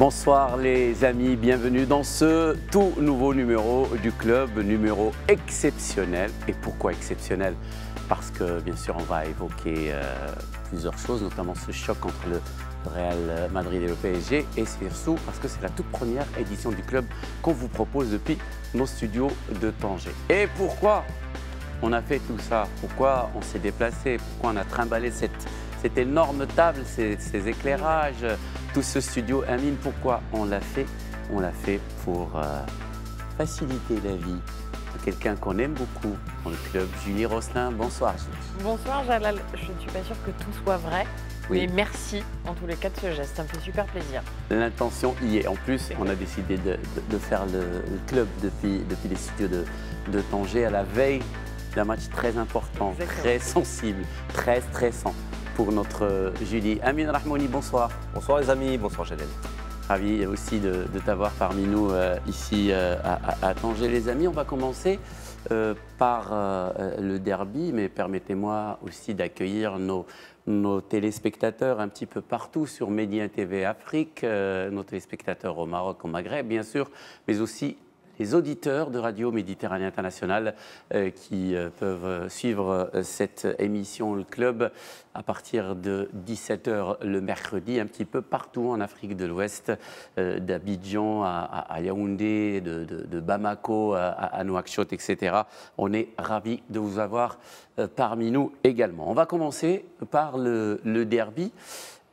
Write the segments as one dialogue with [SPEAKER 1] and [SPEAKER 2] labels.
[SPEAKER 1] Bonsoir les amis, bienvenue dans ce tout nouveau numéro du club, numéro exceptionnel. Et pourquoi exceptionnel? Parce que bien sûr on va évoquer plusieurs choses, notamment ce choc entre le Real Madrid et le PSG, et surtout parce que c'est la toute première édition du club qu'on vous propose depuis nos studios de Tanger. Et pourquoi on a fait tout ça? Pourquoi on s'est déplacé? Pourquoi on a trimballé cette énorme table, ces éclairages, tout ce studio? Amine, pourquoi on l'a fait? On l'a fait pour faciliter la vie de quelqu'un qu'on aime beaucoup dans le club, Julie Rosselin. Bonsoir Julie.
[SPEAKER 2] Bonsoir Jalal, je ne suis pas sûre que tout soit vrai,
[SPEAKER 1] oui.
[SPEAKER 2] Mais merci en tous les cas de ce geste, ça me fait super plaisir.
[SPEAKER 1] L'intention y est. En plus, on a décidé de faire le club depuis les studios de Tanger à la veille d'un match très important, exactement, très sensible, très stressant pour notre Julie. Amine Rahmouni, bonsoir.
[SPEAKER 3] Bonsoir les amis, bonsoir Jalal.
[SPEAKER 1] Ravi aussi de t'avoir parmi nous ici à Tanger les amis. On va commencer par le derby, mais permettez-moi aussi d'accueillir nos téléspectateurs un petit peu partout sur Média TV Afrique, nos téléspectateurs au Maroc, au Maghreb bien sûr, mais aussi les auditeurs de Radio Méditerranée Internationale qui peuvent suivre cette émission Le Club à partir de 17 h le mercredi, un petit peu partout en Afrique de l'Ouest, d'Abidjan à Yaoundé, de Bamako à Nouakchott, etc. On est ravis de vous avoir parmi nous également. On va commencer par le derby.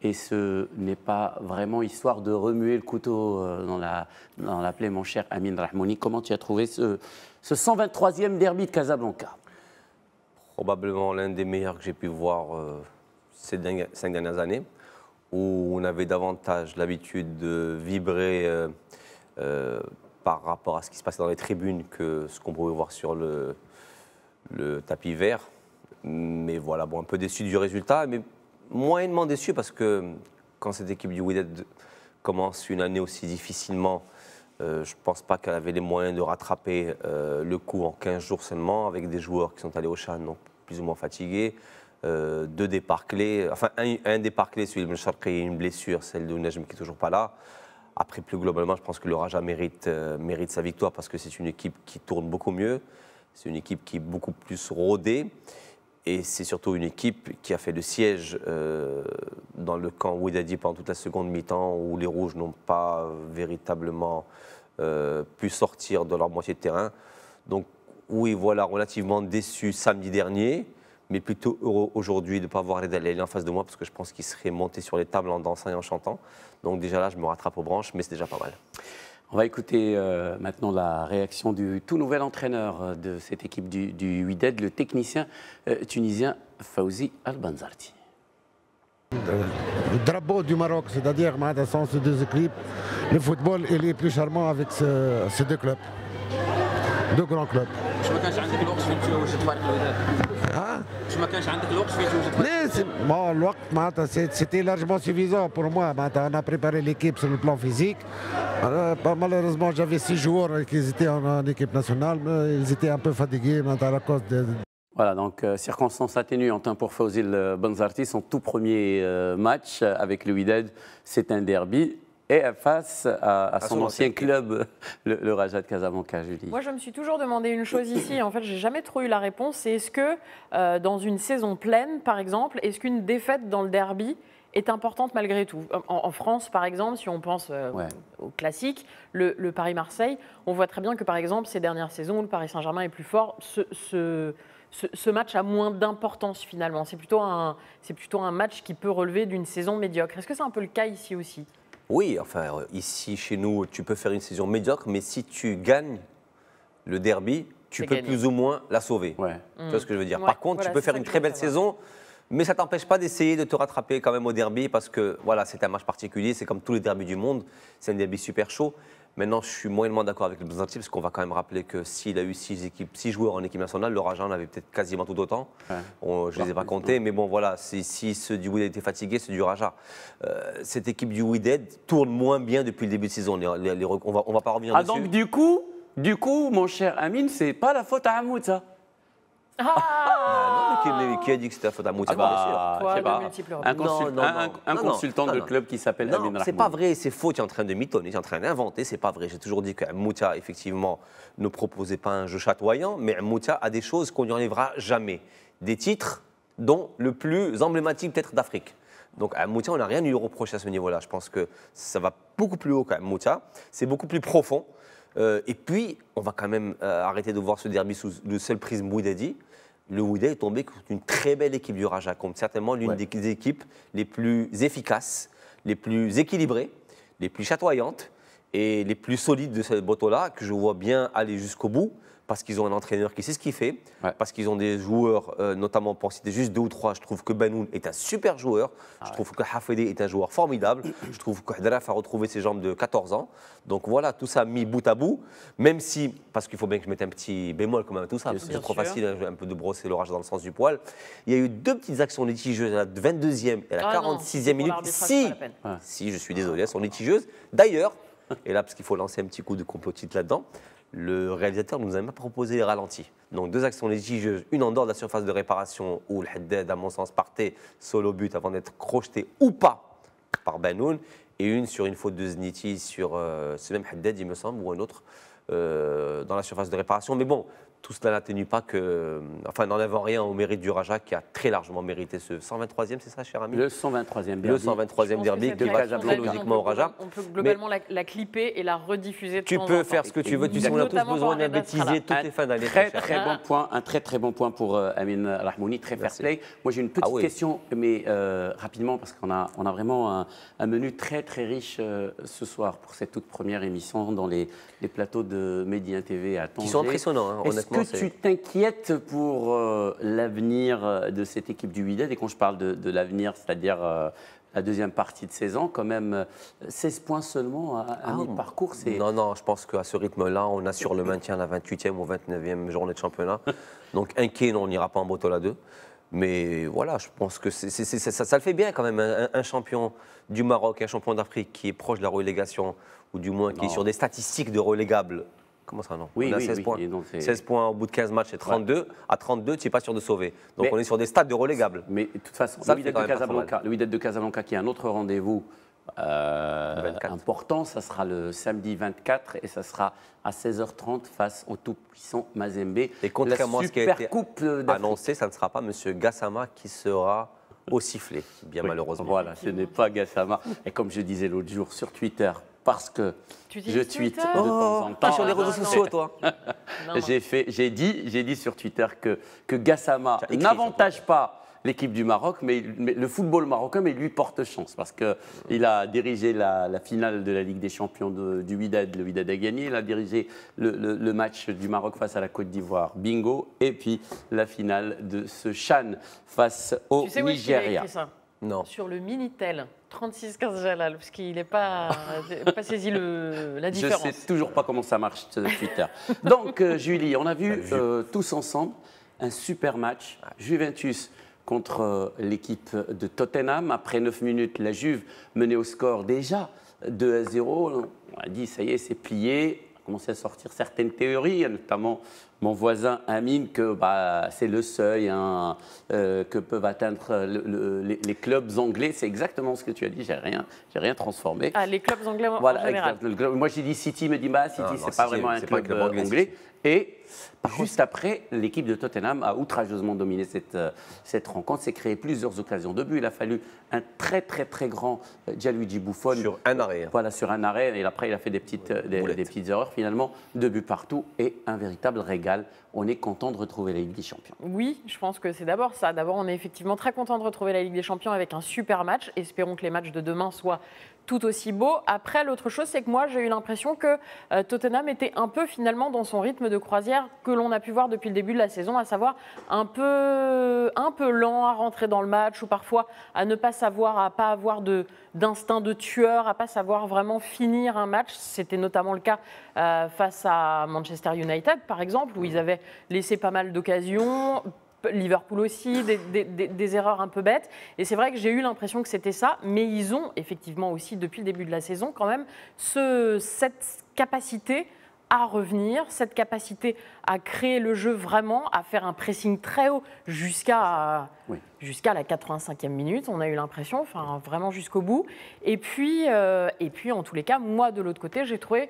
[SPEAKER 1] Et ce n'est pas vraiment histoire de remuer le couteau dans la plaie, mon cher Amine Rahmouni. Comment tu as trouvé ce 123e derby de Casablanca?
[SPEAKER 3] Probablement l'un des meilleurs que j'ai pu voir ces 5 dernières années, où on avait davantage l'habitude de vibrer par rapport à ce qui se passait dans les tribunes que ce qu'on pouvait voir sur le tapis vert. Mais voilà, bon, un peu déçu du résultat, mais moyennement déçu parce que quand cette équipe du Wydad commence une année aussi difficilement, je ne pense pas qu'elle avait les moyens de rattraper le coup en 15 jours seulement, avec des joueurs qui sont allés au Chan, donc plus ou moins fatigués, 2 départs clés, enfin un départ clé, celui de Mcharqi et une blessure, celle de Najm qui n'est toujours pas là. Après, plus globalement, je pense que le Raja mérite sa victoire parce que c'est une équipe qui tourne beaucoup mieux, c'est une équipe qui est beaucoup plus rodée. Et c'est surtout une équipe qui a fait le siège dans le camp Wydadi pendant toute la seconde mi-temps, où les Rouges n'ont pas véritablement pu sortir de leur moitié de terrain. Donc oui, voilà, relativement déçu samedi dernier, mais plutôt heureux aujourd'hui de ne pas avoir Reda Leili en face de moi, parce que je pense qu'il serait monté sur les tables en dansant et en chantant. Donc déjà là, je me rattrape aux branches, mais c'est déjà pas mal.
[SPEAKER 1] On va écouter maintenant la réaction du tout nouvel entraîneur de cette équipe du Wydad, le technicien tunisien Fawzi Al-Banzarti.
[SPEAKER 4] Le drapeau du Maroc, c'est-à-dire sans ces deux équipes, le football il est plus charmant avec ces deux clubs, deux grands clubs. C'était largement suffisant pour moi. On a préparé l'équipe sur le plan physique. Malheureusement, j'avais 6 joueurs qui étaient en équipe nationale, mais ils étaient un peu fatigués à cause de...
[SPEAKER 1] Voilà, donc circonstances atténuantes pour Fawzi Al-Banzarti, son tout premier match avec le Wydad, c'est un derby. Et face à son ancien club, le Raja de Casablanca, Julie.
[SPEAKER 2] Moi, je me suis toujours demandé une chose ici. En fait, je n'ai jamais trop eu la réponse. C'est est-ce que, dans une saison pleine, par exemple, est-ce qu'une défaite dans le derby est importante malgré tout? En France, par exemple, si on pense au classique, le Paris-Marseille, on voit très bien que, par exemple, ces dernières saisons, où le Paris Saint-Germain est plus fort, ce match a moins d'importance finalement. C'est plutôt un match qui peut relever d'une saison médiocre. Est-ce que c'est un peu le cas ici aussi?
[SPEAKER 3] Oui, enfin, ici, chez nous, tu peux faire une saison médiocre, mais si tu gagnes le derby, tu peux plus ou moins la sauver. Ouais. Tu vois ce que je veux dire? Par contre, tu peux faire une très belle saison, mais ça ne t'empêche pas d'essayer de te rattraper quand même au derby, parce que voilà, c'est un match particulier, c'est comme tous les derbys du monde, c'est un derby super chaud. Maintenant, je suis moyennement d'accord avec le Banzarti, parce qu'on va quand même rappeler que s'il a eu 6 joueurs en équipe nationale, le Raja en avait peut-être quasiment tout autant. Ouais. Je ne les ai pas comptés, mais bon, voilà, si ceux du Wydad étaient fatigués, ceux du Raja. Cette équipe du Wydad tourne moins bien depuis le début de saison. On va pas revenir dessus.
[SPEAKER 1] Donc du coup, mon cher Amine, c'est pas la faute à Hamoud, ça?
[SPEAKER 3] Non, mais qui a dit que c'était la faute à Moutia, bien sûr.
[SPEAKER 2] Toi,
[SPEAKER 1] je sais
[SPEAKER 2] le
[SPEAKER 1] pas.
[SPEAKER 2] multiple
[SPEAKER 1] Un,
[SPEAKER 3] Non,
[SPEAKER 1] consultant
[SPEAKER 3] non,
[SPEAKER 1] de
[SPEAKER 3] non.
[SPEAKER 1] club qui s'appelle
[SPEAKER 3] Non,
[SPEAKER 1] Amin
[SPEAKER 3] c'est
[SPEAKER 1] Rahmouni.
[SPEAKER 3] pas vrai, c'est faux, tu es en train de mitonner, tu es en train d'inventer, c'est pas vrai. J'ai toujours dit que Moutia, effectivement, ne proposait pas un jeu chatoyant, mais Moutia a des choses qu'on n'y enlèvera jamais. Des titres, dont le plus emblématique peut-être d'Afrique. Donc à Moutia, on n'a rien à lui reprocher à ce niveau-là. Je pense que ça va beaucoup plus haut quand même, Moutia. C'est beaucoup plus profond. Et puis, on va quand même arrêter de voir ce derby sous le seul prisme Wydadi. Le Wydad est tombé contre une très belle équipe du Raja, comme certainement l'une des équipes les plus efficaces, les plus équilibrées, les plus chatoyantes et les plus solides de cette bateau-là, que je vois bien aller jusqu'au bout, parce qu'ils ont un entraîneur qui sait ce qu'il fait, parce qu'ils ont des joueurs, notamment pour citer juste 2 ou 3, je trouve que Benoun est un super joueur, je trouve que Hafidi est un joueur formidable, je trouve que Hadraf a retrouvé ses jambes de 14 ans. Donc voilà, tout ça mis bout à bout, même si, parce qu'il faut bien que je mette un petit bémol quand même à tout ça, parce que c'est trop facile un peu de brosser l'orage dans le sens du poil. Il y a eu 2 petites actions litigieuses à la 22e et à la 46e minute. Si, je suis désolé, elles sont litigieuses. D'ailleurs, et là, parce qu'il faut lancer un petit coup de complotiste là-dedans, le réalisateur nous a même proposé les ralentis. Donc 2 actions litigieuses, une en dehors de la surface de réparation où le Haddad, à mon sens, partait solo but avant d'être crocheté ou pas par Benoun, et une sur une faute de Zniti sur ce même Haddad, il me semble, ou un autre, dans la surface de réparation. Mais bon, tout cela n'atténue pas que, enfin, n'enlève rien au mérite du Raja qui a très largement mérité ce 123e, c'est ça, cher ami?
[SPEAKER 1] Le 123e derby.
[SPEAKER 3] Le 123e derby de Casablanca, logiquement au Raja.
[SPEAKER 2] On peut globalement la clipper et la rediffuser de temps en temps.
[SPEAKER 3] Tu peux faire ce que tu veux, tu sais, on a tous besoin d'un bêtisier toutes les fins d'année.
[SPEAKER 1] Un très bon point pour Amin Rahmouni, très fair play. Moi j'ai une petite question, mais rapidement, parce qu'on a vraiment un menu très riche ce soir pour cette toute première émission dans les plateaux de Média TV à Tanger.
[SPEAKER 3] Qui sont impressionnants, hein, honnêtement.
[SPEAKER 1] Est-ce que tu t'inquiètes pour l'avenir de cette équipe du Wydad? Et quand je parle de l'avenir, c'est-à-dire la deuxième partie de saison, quand même 16 points seulement à mi-parcours.
[SPEAKER 3] Non, je pense qu'à ce rythme-là, on assure le maintien à la 28e ou 29e journée de championnat. Donc inquiet, non, on n'ira pas en Botola 2. Mais voilà, je pense que ça le fait bien quand même, un champion du Maroc, un champion d'Afrique qui est proche de la relégation, ou du moins qui est sur des statistiques de relégables. Comment ça, non?
[SPEAKER 1] Oui,
[SPEAKER 3] on a 16 points.
[SPEAKER 1] Donc
[SPEAKER 3] 16 points au bout de 15 matchs et 32. Ouais. À 32, tu n'es pas sûr de sauver. Donc on est sur des stats de relégables.
[SPEAKER 1] Mais de toute façon,
[SPEAKER 3] ça
[SPEAKER 1] le Wydad de Casablanca, qui est un autre rendez-vous important, ça sera le samedi 24 et ça sera à 16h30 face au tout-puissant Mazembe.
[SPEAKER 3] Et contrairement à ce qui a été annoncé, ça ne sera pas M. Gassama qui sera au sifflet, bien malheureusement.
[SPEAKER 1] Voilà, ce n'est pas Gassama. Et comme je disais l'autre jour sur Twitter, parce que je tweete de temps en temps.
[SPEAKER 3] Sur les réseaux sociaux, toi?
[SPEAKER 1] J'ai dit sur Twitter que Gassama n'avantage pas l'équipe du Maroc, mais le football marocain, mais lui porte chance parce qu'il a dirigé la finale de la Ligue des Champions du Wydad. Le Wydad a gagné. Il a dirigé le match du Maroc face à la Côte d'Ivoire. Bingo. Et puis la finale de ce CHAN face au Nigeria.
[SPEAKER 2] Tu sais où il a écrit ça?
[SPEAKER 3] Non.
[SPEAKER 2] Sur le Minitel 3615 Jalal, parce qu'il n'est pas saisi la différence.
[SPEAKER 1] Je ne sais toujours pas comment ça marche, Twitter. Donc, Julie, on a vu tous ensemble un super match. Juventus contre l'équipe de Tottenham. Après 9 minutes, la Juve menait au score déjà 2-0. On a dit, ça y est, c'est plié. On a commencé à sortir certaines théories, notamment mon voisin Amine, que c'est le seuil que peuvent atteindre les clubs anglais. C'est exactement ce que tu as dit, j'ai rien transformé.
[SPEAKER 2] Ah, les clubs anglais en général.
[SPEAKER 1] Moi, j'ai dit City, me dit City, c'est pas vraiment un club anglais. Et juste après, l'équipe de Tottenham a outrageusement dominé cette rencontre, s'est créé plusieurs occasions de but. Il a fallu un très grand Gianluigi Buffon.
[SPEAKER 3] Sur un arrêt.
[SPEAKER 1] Voilà, sur un arrêt. Et après, il a fait des petites erreurs. Finalement, 2 buts partout et un véritable régal. On est content de retrouver la Ligue des Champions.
[SPEAKER 2] Oui, je pense que c'est d'abord ça. D'abord, on est effectivement très content de retrouver la Ligue des Champions avec un super match. Espérons que les matchs de demain soient tout aussi beaux. Après, l'autre chose, c'est que moi, j'ai eu l'impression que Tottenham était un peu finalement dans son rythme de croisière que l'on a pu voir depuis le début de la saison, à savoir un peu lent à rentrer dans le match ou parfois à ne pas savoir, à pas avoir d'instinct de tueur, à pas savoir vraiment finir un match. C'était notamment le cas face à Manchester United, par exemple, où ils avaient laissé pas mal d'occasions. Liverpool aussi, des erreurs un peu bêtes. Et c'est vrai que j'ai eu l'impression que c'était ça, mais ils ont effectivement aussi, depuis le début de la saison, quand même, cette capacité à revenir, cette capacité à créer le jeu vraiment, à faire un pressing très haut jusqu'à la 85e minute, on a eu l'impression, enfin vraiment jusqu'au bout. Et puis, en tous les cas, moi de l'autre côté, j'ai trouvé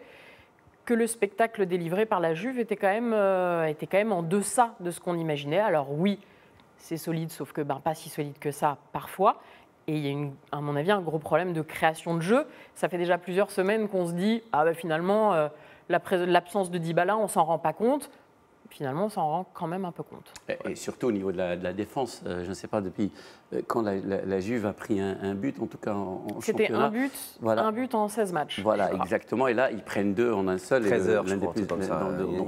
[SPEAKER 2] que le spectacle délivré par la Juve était quand même en deçà de ce qu'on imaginait. Alors oui, c'est solide, sauf que pas si solide que ça parfois. Et il y a, à mon avis, un gros problème de création de jeu. Ça fait déjà plusieurs semaines qu'on se dit finalement, l'absence de Dybala, on ne s'en rend pas compte. Finalement, on s'en rend quand même un peu compte.
[SPEAKER 1] Et surtout au niveau de la défense, je ne sais pas depuis quand la Juve a pris un but, en tout cas en
[SPEAKER 2] C'était
[SPEAKER 1] championnat.
[SPEAKER 2] un but en 16 matchs.
[SPEAKER 1] Voilà, exactement. Et là, ils prennent 2 en un seul.
[SPEAKER 3] 13 heures, je
[SPEAKER 1] l'un des
[SPEAKER 3] crois,
[SPEAKER 1] plus,
[SPEAKER 3] comme ça.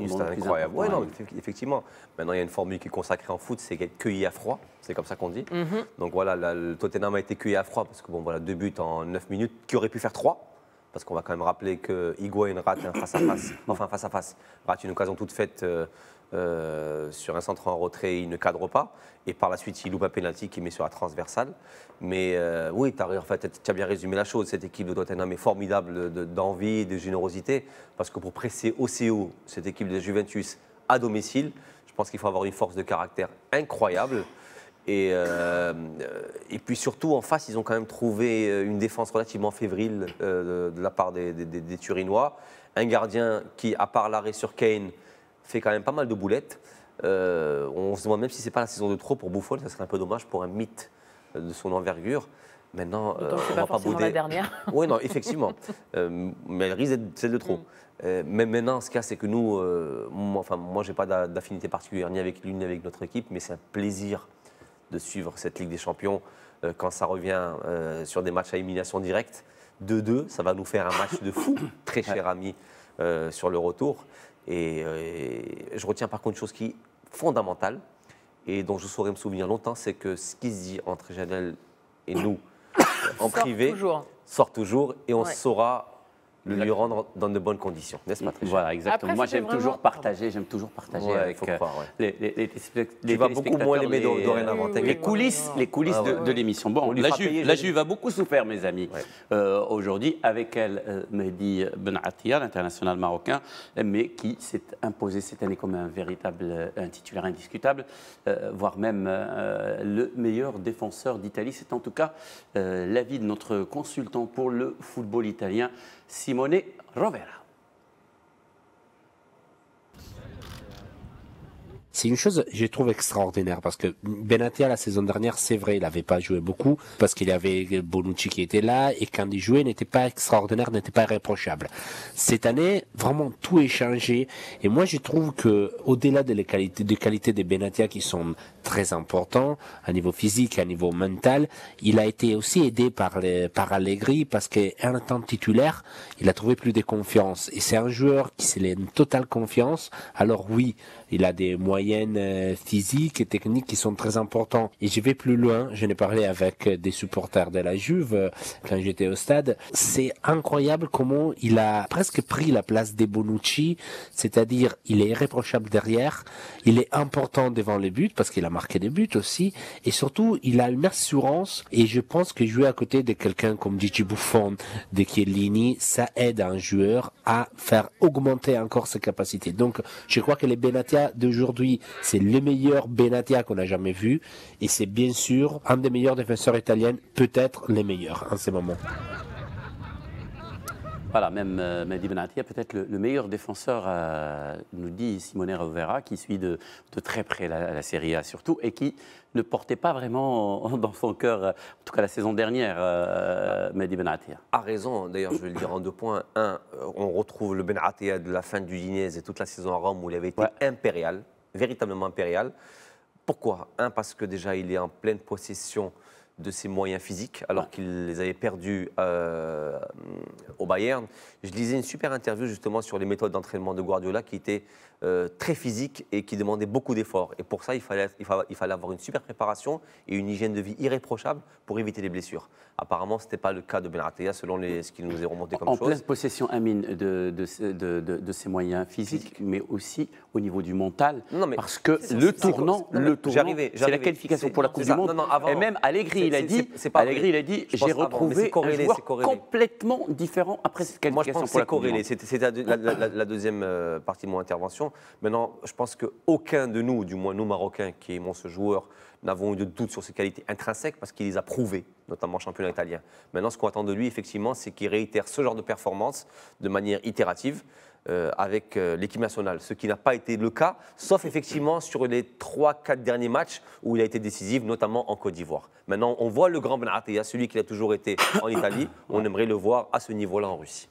[SPEAKER 1] c'est
[SPEAKER 3] incroyable. Ouais, non, effectivement. Maintenant, il y a une formule qui est consacrée en foot, c'est être cueilli à froid. C'est comme ça qu'on dit. Donc voilà, le Tottenham a été cueilli à froid parce que 2 buts en 9 minutes, qui aurait pu faire 3. Parce qu'on va quand même rappeler que Higuaín rate un face-à-face, rate une occasion toute faite sur un centre en retrait, il ne cadre pas. Et par la suite, il loupe un pénalty qu'il met sur la transversale. Mais oui, tu as bien résumé la chose. Cette équipe de Tottenham est formidable d'envie, de générosité. Parce que pour presser aussi haut cette équipe de Juventus à domicile, je pense qu'il faut avoir une force de caractère incroyable. Et puis surtout, en face, ils ont quand même trouvé une défense relativement fébrile de la part des Turinois. Un gardien qui, à part l'arrêt sur Kane, fait quand même pas mal de boulettes. On se demande même si ce n'est pas la saison de trop pour Buffon, ça serait un peu dommage pour un mythe de son envergure. Maintenant, on ne va pas bouder.
[SPEAKER 2] La dernière.
[SPEAKER 3] Oui, non, effectivement. Mais elle risque d'être celle de trop. Mais maintenant, ce qu'il y a, c'est que nous, moi, je n'ai pas d'affinité particulière ni avec l'une ni avec notre équipe, mais c'est un plaisir de suivre cette Ligue des Champions quand ça revient sur des matchs à élimination directe. 2-2, ça va nous faire un match de fou, très cher ami, sur le retour. Et je retiens par contre une chose qui est fondamentale et dont je saurais me souvenir longtemps, c'est que ce qui se dit entre Janelle et nous en privé sort toujours et on saura le lui rendre dans de bonnes conditions, n'est-ce pas?
[SPEAKER 1] Voilà, exactement.
[SPEAKER 2] Après,
[SPEAKER 1] moi, j'aime toujours partager avec les
[SPEAKER 3] tu vas beaucoup moins l'aimer dorénavant.
[SPEAKER 1] Les coulisses de l'émission. Bon, la Juve a beaucoup souffert, mes amis, aujourd'hui, avec elle, Mehdi Benatia, l'international marocain, mais qui s'est imposé cette année comme un titulaire indiscutable, voire même le meilleur défenseur d'Italie. C'est en tout cas l'avis de notre consultant pour le football italien, Simone Rovera.
[SPEAKER 5] C'est une chose, je trouve, extraordinaire parce que Benatia, la saison dernière, c'est vrai, il n'avait pas joué beaucoup parce qu'il y avait Bonucci qui était là et quand il jouait, n'était pas extraordinaire, n'était pas irréprochable. Cette année, vraiment, tout est changé et moi, je trouve que au-delà des qualités de Benatia qui sont très importantes à niveau physique, à niveau mental, il a été aussi aidé par Allegri parce qu'en étant titulaire, il a trouvé plus de confiance et c'est un joueur qui s'est une totale confiance. Alors oui, il a des moyennes physiques et techniques qui sont très importants. Et je vais plus loin, je n'ai parlé avec des supporters de la Juve quand j'étais au stade. C'est incroyable comment il a presque pris la place des Bonucci, c'est-à-dire il est irréprochable derrière, il est important devant les buts parce qu'il a marqué des buts aussi, et surtout il a une assurance et je pense que jouer à côté de quelqu'un comme Gigi Buffon, de Chiellini, ça aide un joueur à faire augmenter encore ses capacités. Donc je crois que les Benatia d'aujourd'hui, c'est le meilleur Benatia qu'on a jamais vu et c'est bien sûr un des meilleurs défenseurs italiens, peut-être les meilleurs en ce moment.
[SPEAKER 1] Voilà, même Mehdi Benatia, peut-être le meilleur défenseur, nous dit Simone Rovera, qui suit de très près la Serie A surtout, et qui ne portait pas vraiment dans son cœur, en tout cas la saison dernière, Mehdi Benatia.
[SPEAKER 3] A raison, d'ailleurs je vais le dire en 2 points. Un, on retrouve le Benatia de la fin du Udinese et toute la saison à Rome où il avait été impérial, véritablement impérial. Pourquoi? Un, parce que déjà il est en pleine possession de ses moyens physiques, alors qu'il les avait perdus au Bayern. Je lisais une super interview justement sur les méthodes d'entraînement de Guardiola qui était très physique et qui demandait beaucoup d'efforts. Et pour ça, il fallait avoir une super préparation et une hygiène de vie irréprochable pour éviter les blessures. Apparemment, ce n'était pas le cas de Benatia, selon ce qui nous est remonté comme chose.
[SPEAKER 1] En pleine possession, Amine, de ses moyens physiques, mais aussi au niveau du mental, parce que le tournant, c'est la qualification pour la Coupe du Monde. Et même Allegri, il a dit, j'ai retrouvé un joueur complètement différent après cette qualification.
[SPEAKER 3] Moi, je pense que c'est corrélé. C'était la deuxième partie de mon intervention. Maintenant, je pense qu'aucun de nous, du moins nous Marocains qui aimons ce joueur, n'avons eu de doute sur ses qualités intrinsèques parce qu'il les a prouvées, notamment en championnat italien. Maintenant, ce qu'on attend de lui, effectivement, c'est qu'il réitère ce genre de performance de manière itérative avec l'équipe nationale, ce qui n'a pas été le cas, sauf effectivement sur les 3-4 derniers matchs où il a été décisif, notamment en Côte d'Ivoire. Maintenant, on voit le grand Ben Attia, celui qui a toujours été en Italie, on aimerait le voir à ce niveau-là en Russie.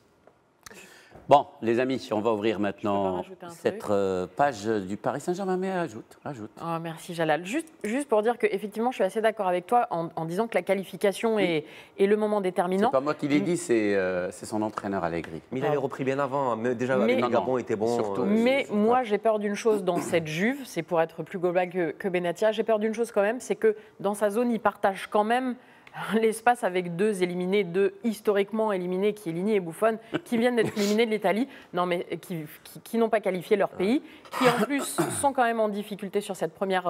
[SPEAKER 1] Bon, les amis, on va ouvrir maintenant cette page du Paris Saint-Germain, mais ajoute.
[SPEAKER 2] Oh, merci Jalal. Juste pour dire qu'effectivement, je suis assez d'accord avec toi en disant que la qualification est le moment déterminant.
[SPEAKER 1] C'est pas moi qui l'ai dit, c'est son entraîneur Allegri.
[SPEAKER 3] Mais il avait repris bien avant, déjà le Gabon était bon.
[SPEAKER 1] Surtout,
[SPEAKER 2] mais moi, j'ai peur d'une chose dans cette Juve, c'est pour être plus global que Benatia, j'ai peur d'une chose quand même, c'est que dans sa zone, il partage quand même l'espace avec deux éliminés, deux historiquement éliminés, Chiellini et Buffon, qui viennent d'être éliminés de l'Italie, non mais qui n'ont pas qualifié leur pays, qui en plus sont quand même en difficulté sur cette première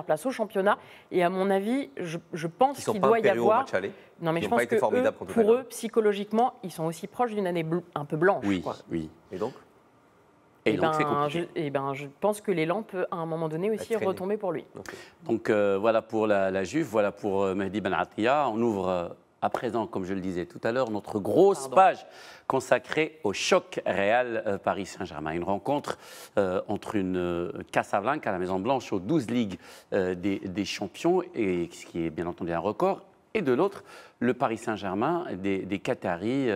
[SPEAKER 2] place au championnat. Et à mon avis, je pense qu'il doit y avoir. Non mais je pense que pour eux, psychologiquement, ils sont aussi proches d'une année un peu blanche.
[SPEAKER 1] Oui,
[SPEAKER 2] quoi.
[SPEAKER 1] oui.
[SPEAKER 3] Et donc
[SPEAKER 2] je pense que l'élan peut à un moment donné aussi retomber pour lui.
[SPEAKER 3] Okay.
[SPEAKER 1] Donc voilà pour la Juve, voilà pour Mehdi Ben Attia. On ouvre à présent, comme je le disais tout à l'heure, notre grosse page consacrée au choc Real Paris Saint-Germain. Une rencontre entre une Casablanca, la Maison Blanche, aux 12 ligues des champions, et ce qui est bien entendu un record. Et de l'autre, le Paris Saint-Germain, des Qataris,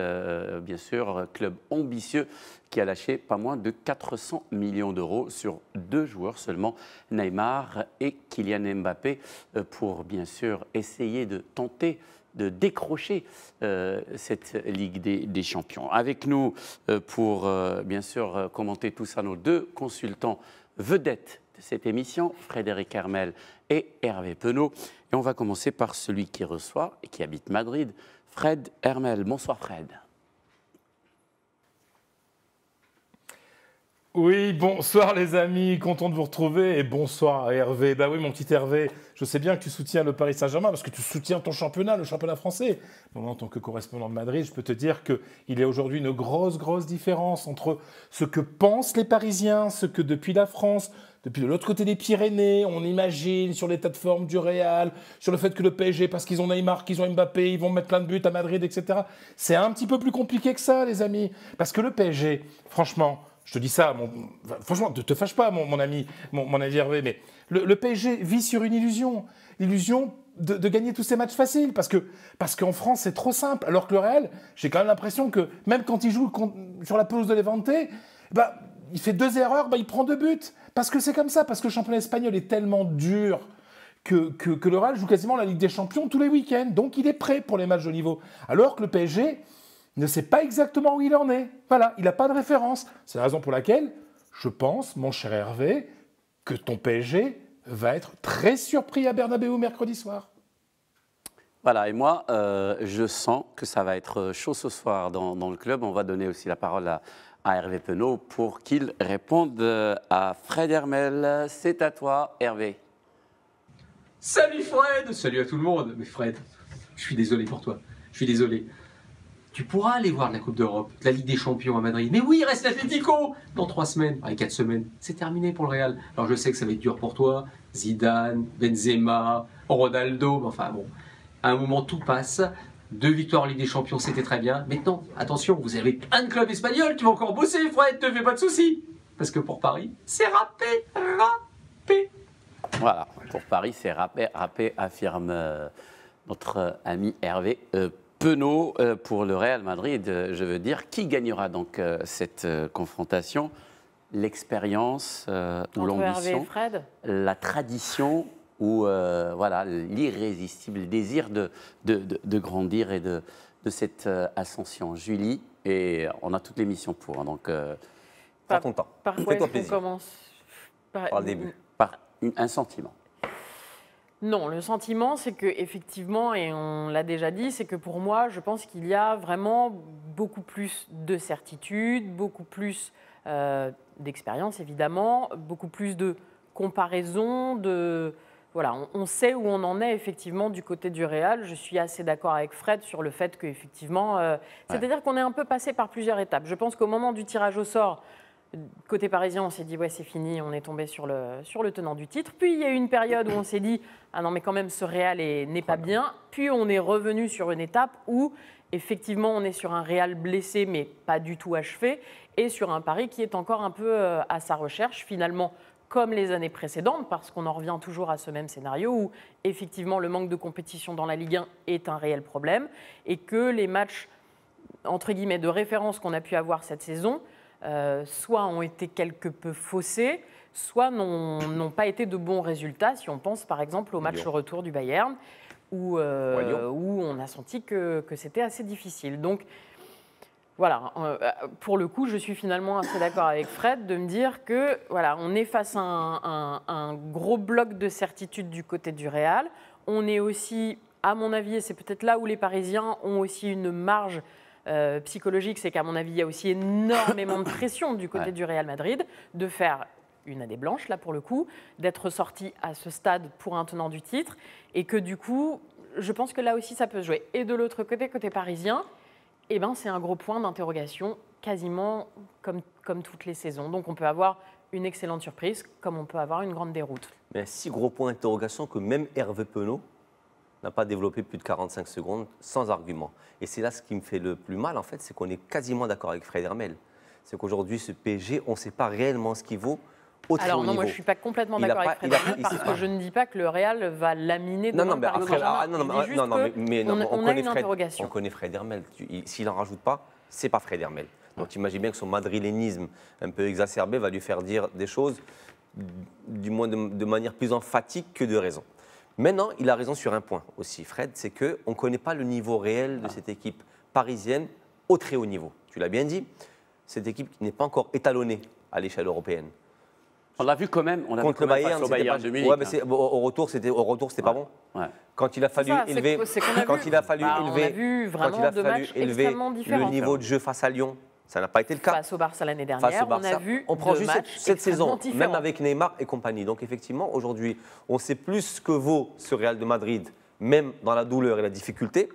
[SPEAKER 1] bien sûr, club ambitieux qui a lâché pas moins de 400 millions d'euros sur 2 joueurs seulement, Neymar et Kylian Mbappé, pour bien sûr essayer de tenter de décrocher cette Ligue des Champions. Avec nous, pour bien sûr commenter tout ça, nos 2 consultants vedettes de cette émission, Frédéric Hermel et Hervé Penaud. Et on va commencer par celui qui reçoit et qui habite Madrid, Fred Hermel. Bonsoir Fred.
[SPEAKER 6] Oui, bonsoir les amis, content de vous retrouver et bonsoir Hervé. Bah oui mon petit Hervé, je sais bien que tu soutiens le Paris Saint-Germain parce que tu soutiens ton championnat, le championnat français. Moi, en tant que correspondant de Madrid, je peux te dire qu'il y a aujourd'hui une grosse différence entre ce que pensent les Parisiens, ce que depuis la France, depuis de l'autre côté des Pyrénées, on imagine sur l'état de forme du Real, sur le fait que le PSG, parce qu'ils ont Neymar, qu'ils ont Mbappé, ils vont mettre plein de buts à Madrid, etc. C'est un petit peu plus compliqué que ça les amis, parce que le PSG, franchement... Je te dis ça, franchement, ne te fâche pas, mon ami Hervé, mais le PSG vit sur une illusion. L'illusion de gagner tous ces matchs faciles, parce qu'en France, c'est trop simple. Alors que le Real, j'ai quand même l'impression que même quand il joue sur la pelouse de Levante, il fait 2 erreurs, il prend 2 buts. Parce que c'est comme ça, parce que le championnat espagnol est tellement dur que le Real joue quasiment la Ligue des Champions tous les week-ends. Donc il est prêt pour les matchs de niveau. Alors que le PSG... ne sait pas exactement où il en est. Voilà, il n'a pas de référence. C'est la raison pour laquelle je pense, mon cher Hervé, que ton PSG va être très surpris à Bernabéu mercredi soir.
[SPEAKER 1] Voilà, et moi, je sens que ça va être chaud ce soir dans le club. On va donner aussi la parole à Hervé Penaud pour qu'il réponde à Fred Hermel. C'est à toi, Hervé.
[SPEAKER 7] Salut Fred! Salut à tout le monde. Mais Fred, je suis désolé pour toi. Je suis désolé. Tu pourras aller voir la Coupe d'Europe, la Ligue des Champions à Madrid. Mais oui, il reste l'Atlético dans 3 semaines. Allez, 4 semaines, c'est terminé pour le Real. Alors je sais que ça va être dur pour toi. Zidane, Benzema, Ronaldo. Enfin bon, à un moment tout passe. 2 victoires en Ligue des Champions, c'était très bien. Maintenant, attention, vous avez un club espagnol. Tu vas encore bosser, Fred, te fais pas de soucis. Parce que pour Paris, c'est râpé.
[SPEAKER 1] Voilà, pour Paris, c'est râpé, affirme notre ami Hervé Penaud. Pour le Real Madrid, je veux dire, qui gagnera donc cette confrontation? L'expérience ou l'ambition, la tradition ou voilà, l'irrésistible désir de grandir et de cette ascension. Julie, et on a toute l'émission pour, hein, donc
[SPEAKER 3] prends ton temps.
[SPEAKER 2] Par quoi est-ce qu'on commence?
[SPEAKER 3] Par le début.
[SPEAKER 1] Par un sentiment.
[SPEAKER 2] Non, le sentiment, c'est que effectivement, et on l'a déjà dit, c'est que pour moi, je pense qu'il y a vraiment beaucoup plus de certitude, beaucoup plus d'expérience, évidemment, beaucoup plus de comparaison, voilà, on sait où on en est effectivement du côté du Real. Je suis assez d'accord avec Fred sur le fait qu'effectivement, c'est-à-dire qu'on est un peu passé par plusieurs étapes. Je pense qu'au moment du tirage au sort, côté parisien, on s'est dit ouais c'est fini, on est tombé sur le tenant du titre. Puis il y a eu une période où on s'est dit ah non mais quand même ce Real n'est pas bien. Puis on est revenu sur une étape où effectivement on est sur un Real blessé mais pas du tout achevé et sur un Paris qui est encore un peu à sa recherche finalement comme les années précédentes parce qu'on en revient toujours à ce même scénario où effectivement le manque de compétition dans la Ligue 1 est un réel problème et que les matchs entre guillemets de référence qu'on a pu avoir cette saison soit ont été quelque peu faussés, soit n'ont pas été de bons résultats, si on pense par exemple au match retour du Bayern, où on a senti que c'était assez difficile. Donc voilà, pour le coup, je suis finalement assez d'accord avec Fred de me dire que voilà, on est face à un gros bloc de certitude du côté du Real. On est aussi, à mon avis, et c'est peut-être là où les Parisiens ont aussi une marge psychologique, c'est qu'à mon avis, il y a aussi énormément de pression du côté du Real Madrid de faire une année blanche, là pour le coup, d'être sorti à ce stade pour un tenant du titre, et que du coup, je pense que là aussi, ça peut se jouer. Et de l'autre côté, côté parisien, eh ben, c'est un gros point d'interrogation, quasiment comme toutes les saisons. Donc on peut avoir une excellente surprise, comme on peut avoir une grande déroute.
[SPEAKER 3] Mais si gros point d'interrogation que même Hervé Penaud n'a pas développé plus de 45 secondes sans argument. Et c'est là ce qui me fait le plus mal, en fait, c'est qu'on est quasiment d'accord avec Fred Hermel. C'est qu'aujourd'hui, ce PSG, on ne sait pas réellement ce qu'il vaut au très haut niveau.
[SPEAKER 2] Alors non, moi je ne suis pas complètement d'accord avec Fred Hermel parce que je ne dis pas que le Real va laminer demain par le Saint-Germain. On a une interrogation.
[SPEAKER 3] On connaît Fred Hermel. S'il n'en rajoute pas, ce n'est pas Fred Hermel. Donc tu imagines bien que son madrilènisme un peu exacerbé va lui faire dire des choses, du moins de manière plus emphatique que de raison. Maintenant, il a raison sur un point aussi, Fred, c'est qu'on ne connaît pas le niveau réel de cette équipe parisienne au très haut niveau. Tu l'as bien dit, cette équipe qui n'est pas encore étalonnée à l'échelle européenne.
[SPEAKER 1] On l'a vu quand même. On a
[SPEAKER 3] contre le Bayern,
[SPEAKER 1] au Bayern de Munich.
[SPEAKER 3] Ouais, mais au retour, c'était pas bon.
[SPEAKER 1] Ouais.
[SPEAKER 3] Quand il a fallu élever, le niveau de jeu face à Lyon, ça n'a pas été le cas.
[SPEAKER 2] Face au Barça l'année dernière, on a vu
[SPEAKER 3] on prend
[SPEAKER 2] deux
[SPEAKER 3] juste
[SPEAKER 2] matchs
[SPEAKER 3] cette saison,
[SPEAKER 2] différents.
[SPEAKER 3] même avec Neymar et compagnie. Donc effectivement, aujourd'hui, on sait plus ce que vaut ce Real de Madrid, même dans la douleur et la difficulté,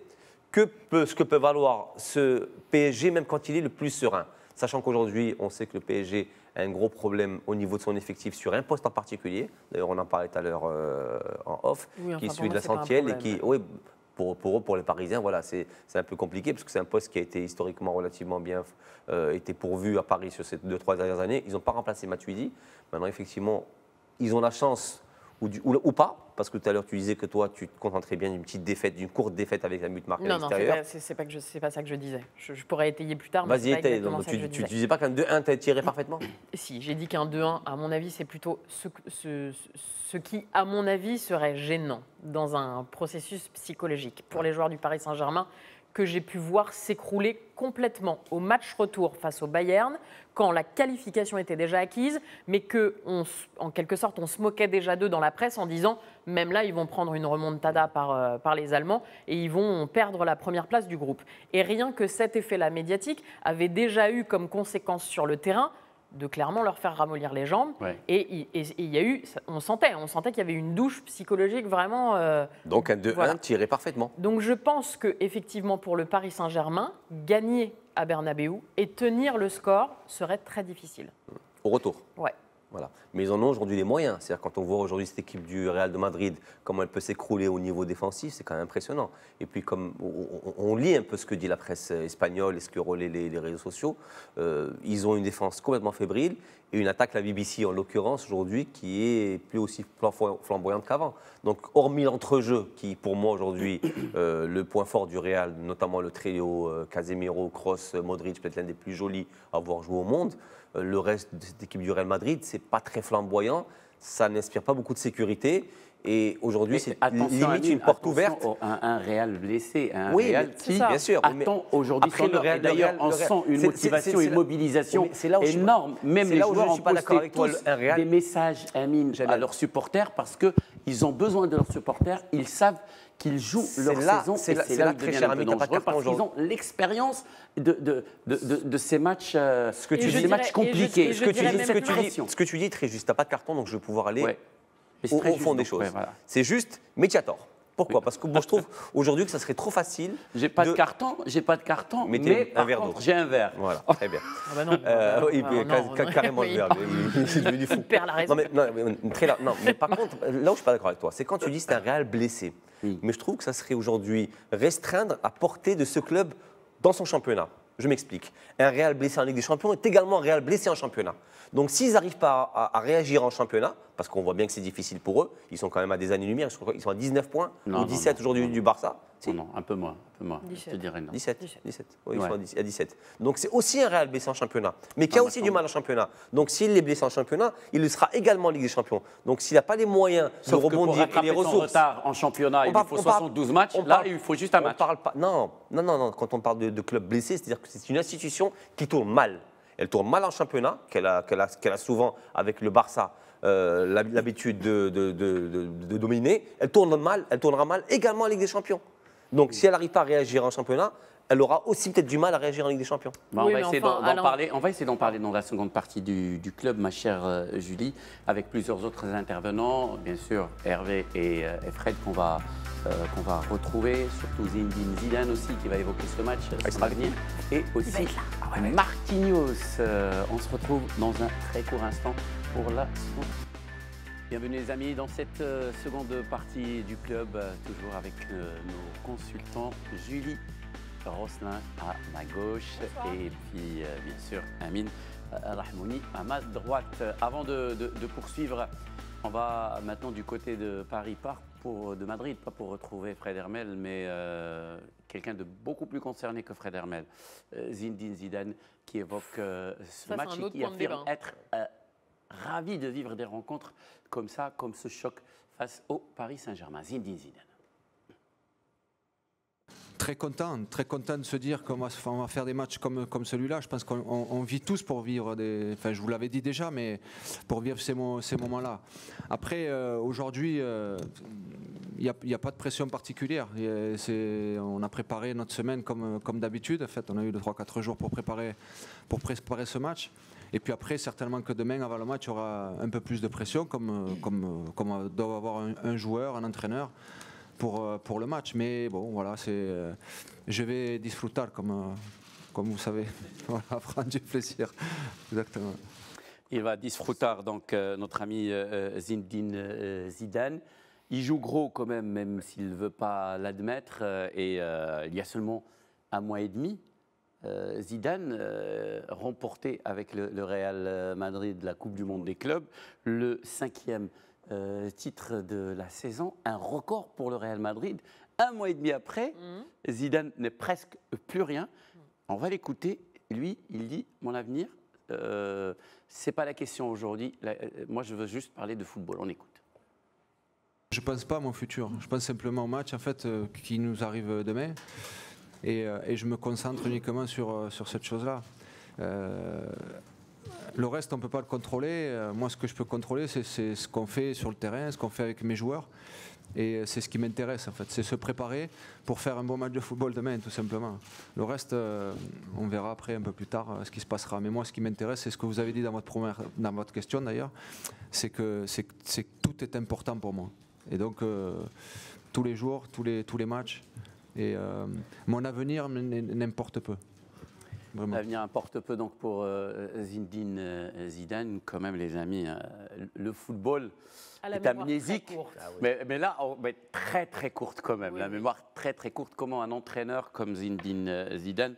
[SPEAKER 3] ce que peut valoir ce PSG, même quand il est le plus serein. Sachant qu'aujourd'hui, on sait que le PSG a un gros problème au niveau de son effectif sur un poste en particulier. D'ailleurs, on en parlait tout à l'heure en off, qui est celui de la Santiel et qui, oui, pour les Parisiens, voilà, c'est un peu compliqué parce que c'est un poste qui a été historiquement relativement bien été pourvu à Paris sur ces 2-3 dernières années. Ils n'ont pas remplacé Matuidi. Maintenant, effectivement, ils ont la chance ou pas, parce que tout à l'heure tu disais que toi tu te contenterais bien d'une petite défaite, d'une courte défaite avec un but marqué à l'extérieur.
[SPEAKER 2] Non, c'est pas ça que je disais. Je pourrais étayer plus tard.
[SPEAKER 3] Vas-y, tu disais pas qu'un 2-1 t'as tiré parfaitement?
[SPEAKER 2] Si, j'ai dit qu'un 2-1, à mon avis, c'est plutôt ce qui, à mon avis, serait gênant dans un processus psychologique pour les joueurs du Paris Saint-Germain que j'ai pu voir s'écrouler complètement au match retour face au Bayern, quand la qualification était déjà acquise, mais qu'en quelque sorte, on se moquait déjà d'eux dans la presse en disant, même là, ils vont prendre une remontada par les Allemands et ils vont perdre la première place du groupe. Et rien que cet effet-là médiatique avait déjà eu comme conséquence sur le terrain de clairement leur faire ramollir les jambes. Ouais. Et il y a eu, on sentait qu'il y avait une douche psychologique vraiment...
[SPEAKER 3] Donc un 2-1 tiré parfaitement.
[SPEAKER 2] Donc je pense qu'effectivement pour le Paris Saint-Germain, gagner à Bernabéu et tenir le score serait très difficile.
[SPEAKER 3] Au retour.
[SPEAKER 2] Ouais.
[SPEAKER 3] Voilà. Mais ils en ont aujourd'hui les moyens. C'est-à-dire quand on voit aujourd'hui cette équipe du Real de Madrid, comment elle peut s'écrouler au niveau défensif, c'est quand même impressionnant. Et puis comme on lit un peu ce que dit la presse espagnole et ce que relaient les réseaux sociaux, ils ont une défense complètement fébrile et une attaque, la BBC en l'occurrence aujourd'hui, qui est plus aussi flamboyante qu'avant. Donc hormis l'entrejeu, qui pour moi aujourd'hui, le point fort du Real, notamment le trio Casemiro, Kroos, Modric, peut-être l'un des plus jolis à avoir joué au monde, le reste de cette équipe du Real Madrid, c'est pas très flamboyant, ça n'inspire pas beaucoup de sécurité. Et aujourd'hui, c'est limite une porte ouverte.
[SPEAKER 1] Un Real blessé, un
[SPEAKER 3] oui,
[SPEAKER 1] Real qui
[SPEAKER 3] bien sûr,
[SPEAKER 1] attend aujourd'hui son heure. Et d'ailleurs, on sent une motivation, une mobilisation énorme. Même les joueurs ont posté tous des messages à leurs supporters parce qu'ils ont besoin de leurs supporters. Ils savent qu'ils jouent leur saison. C'est là que devient un peu dangereux parce qu'ils ont l'expérience de ces matchs, ces matchs compliqués.
[SPEAKER 3] Ce que tu dis est très juste. Tu n'as pas de carton, donc je vais pouvoir aller
[SPEAKER 1] Mais c'est
[SPEAKER 3] au
[SPEAKER 1] très
[SPEAKER 3] fond
[SPEAKER 1] juste,
[SPEAKER 3] des
[SPEAKER 1] donc,
[SPEAKER 3] choses.
[SPEAKER 1] ouais, voilà.
[SPEAKER 3] C'est juste, mais tu as tort. Pourquoi?
[SPEAKER 1] Oui.
[SPEAKER 3] Parce que moi, je trouve aujourd'hui que ça serait trop facile.
[SPEAKER 1] J'ai pas de carton,
[SPEAKER 3] Mais
[SPEAKER 1] mais
[SPEAKER 3] un
[SPEAKER 1] par
[SPEAKER 3] verre
[SPEAKER 1] contre,
[SPEAKER 3] d'eau.
[SPEAKER 1] j'ai un verre.
[SPEAKER 3] Voilà, très bien.
[SPEAKER 2] Ah bah non,
[SPEAKER 3] Oui,
[SPEAKER 2] non,
[SPEAKER 3] carrément le
[SPEAKER 2] oui,
[SPEAKER 3] verre. Il est devenu fou.
[SPEAKER 2] Il perd la raison.
[SPEAKER 3] Non, mais par contre, là où je suis pas d'accord avec toi, c'est quand tu dis que c'est un Real blessé.
[SPEAKER 1] Oui.
[SPEAKER 3] Mais je trouve que ça serait aujourd'hui restreindre à portée de ce club dans son championnat. Je m'explique. Un Real blessé en Ligue des Champions est également un Real blessé en championnat. Donc s'ils n'arrivent pas à réagir en championnat, parce qu'on voit bien que c'est difficile pour eux, ils sont quand même à des années-lumière, ils sont à 19 points
[SPEAKER 1] Non,
[SPEAKER 3] ou 17
[SPEAKER 1] non,
[SPEAKER 3] aujourd'hui
[SPEAKER 1] non.
[SPEAKER 3] du Barça. Si.
[SPEAKER 1] Non, un peu moins, je
[SPEAKER 2] 17.
[SPEAKER 1] te dirais non.
[SPEAKER 3] 17.
[SPEAKER 2] 17.
[SPEAKER 3] 17. Oui,
[SPEAKER 1] Ouais.
[SPEAKER 3] ils sont à 17. Donc c'est aussi un Real blessé en championnat, mais qui a
[SPEAKER 1] Ah,
[SPEAKER 3] aussi
[SPEAKER 1] d'accord.
[SPEAKER 3] du mal en championnat. Donc s'il est blessé en championnat, il le sera également en Ligue des Champions. Donc s'il n'a pas les moyens de
[SPEAKER 1] Sauf que pour
[SPEAKER 3] rebondir et
[SPEAKER 1] rattraper
[SPEAKER 3] les
[SPEAKER 1] son
[SPEAKER 3] ressources.
[SPEAKER 1] retard en championnat, il lui faut 72 matchs. Là, il faut juste un match.
[SPEAKER 3] On parle pas. Non. Quand on parle de club blessé, c'est-à-dire que c'est une institution qui tourne mal. Elle tourne mal en championnat, qu'elle a souvent avec le Barça l'habitude de dominer. Elle tournera mal également en Ligue des Champions. Donc si elle n'arrive pas à réagir en championnat, elle aura aussi peut-être du mal à réagir en Ligue des Champions.
[SPEAKER 1] Bah,
[SPEAKER 2] Oui,
[SPEAKER 1] on va
[SPEAKER 2] mais
[SPEAKER 1] essayer
[SPEAKER 2] enfin,
[SPEAKER 1] d'en
[SPEAKER 2] Alain-
[SPEAKER 1] parler. On va essayer d'en parler dans la seconde partie du club, ma chère Julie, avec plusieurs autres intervenants, bien sûr Hervé et Fred qu'on va retrouver, surtout Zinedine Zidane aussi qui va évoquer ce match, son avenir, et aussi Marquinhos. On se retrouve dans un très court instant pour la seconde. Bienvenue les amis dans cette seconde partie du club, toujours avec nos consultants Julie Rosselin à ma gauche et puis bien sûr Amine Rahmouni à ma droite. Avant de poursuivre, on va maintenant du côté de Paris, pas de Madrid, pas pour retrouver Fred Hermel, mais quelqu'un de beaucoup plus concerné que Fred Hermel, Zinedine Zidane, qui évoque ce
[SPEAKER 2] Ça,
[SPEAKER 1] match
[SPEAKER 2] c'est un
[SPEAKER 1] et
[SPEAKER 2] autre
[SPEAKER 1] qui
[SPEAKER 2] point de
[SPEAKER 1] affirme
[SPEAKER 2] débat.
[SPEAKER 1] être ravi de vivre des rencontres comme ça, comme ce choc face au Paris Saint-Germain. Zinedine Zidane.
[SPEAKER 8] Très content de se dire qu'on va faire des matchs comme celui-là. Je pense qu'on vit tous pour vivre Enfin, je vous l'avais dit déjà, mais pour vivre ces moments-là. Après, aujourd'hui, il n'y a pas de pression particulière. On a préparé notre semaine comme d'habitude. En fait, on a eu 3-4 jours pour préparer ce match. Et puis après, certainement que demain, avant le match, il y aura un peu plus de pression, comme doit avoir un joueur, un entraîneur, pour le match. Mais bon, voilà, je vais disfruter, comme vous savez. Voilà, prendre du plaisir. Exactement.
[SPEAKER 1] Il va disfruter, donc, notre ami Zinedine Zidane. Il joue gros quand même s'il ne veut pas l'admettre. Et il y a seulement un mois et demi, Zidane remportait avec le Real Madrid la Coupe du Monde des clubs, le 5e titre de la saison, un record pour le Real Madrid. Un mois et demi après, Zidane n'est presque plus rien. On va l'écouter. Lui, il dit « Mon avenir, c'est pas la question aujourd'hui. Moi, je veux juste parler de football. » On écoute.
[SPEAKER 8] Je ne pense pas à mon futur. Je pense simplement au match en fait, qui nous arrive demain. Et je me concentre uniquement sur cette chose-là. Le reste, on ne peut pas le contrôler. Moi, ce que je peux contrôler, c'est ce qu'on fait sur le terrain, ce qu'on fait avec mes joueurs. Et c'est ce qui m'intéresse, en fait. C'est se préparer pour faire un bon match de football demain, tout simplement. Le reste, on verra après, un peu plus tard, ce qui se passera. Mais moi, ce qui m'intéresse, c'est ce que vous avez dit dans votre question, d'ailleurs, c'est que tout est important pour moi. Et donc, tous les jours, tous les matchs. Et mon avenir n'importe peu. Vraiment.
[SPEAKER 1] L'avenir importe peu donc pour Zinedine Zidane. Quand même, les amis, le football est amnésique. Mais là, très très courte quand même.
[SPEAKER 2] Oui,
[SPEAKER 1] la mémoire très très courte. Comment un entraîneur comme Zinedine Zidane,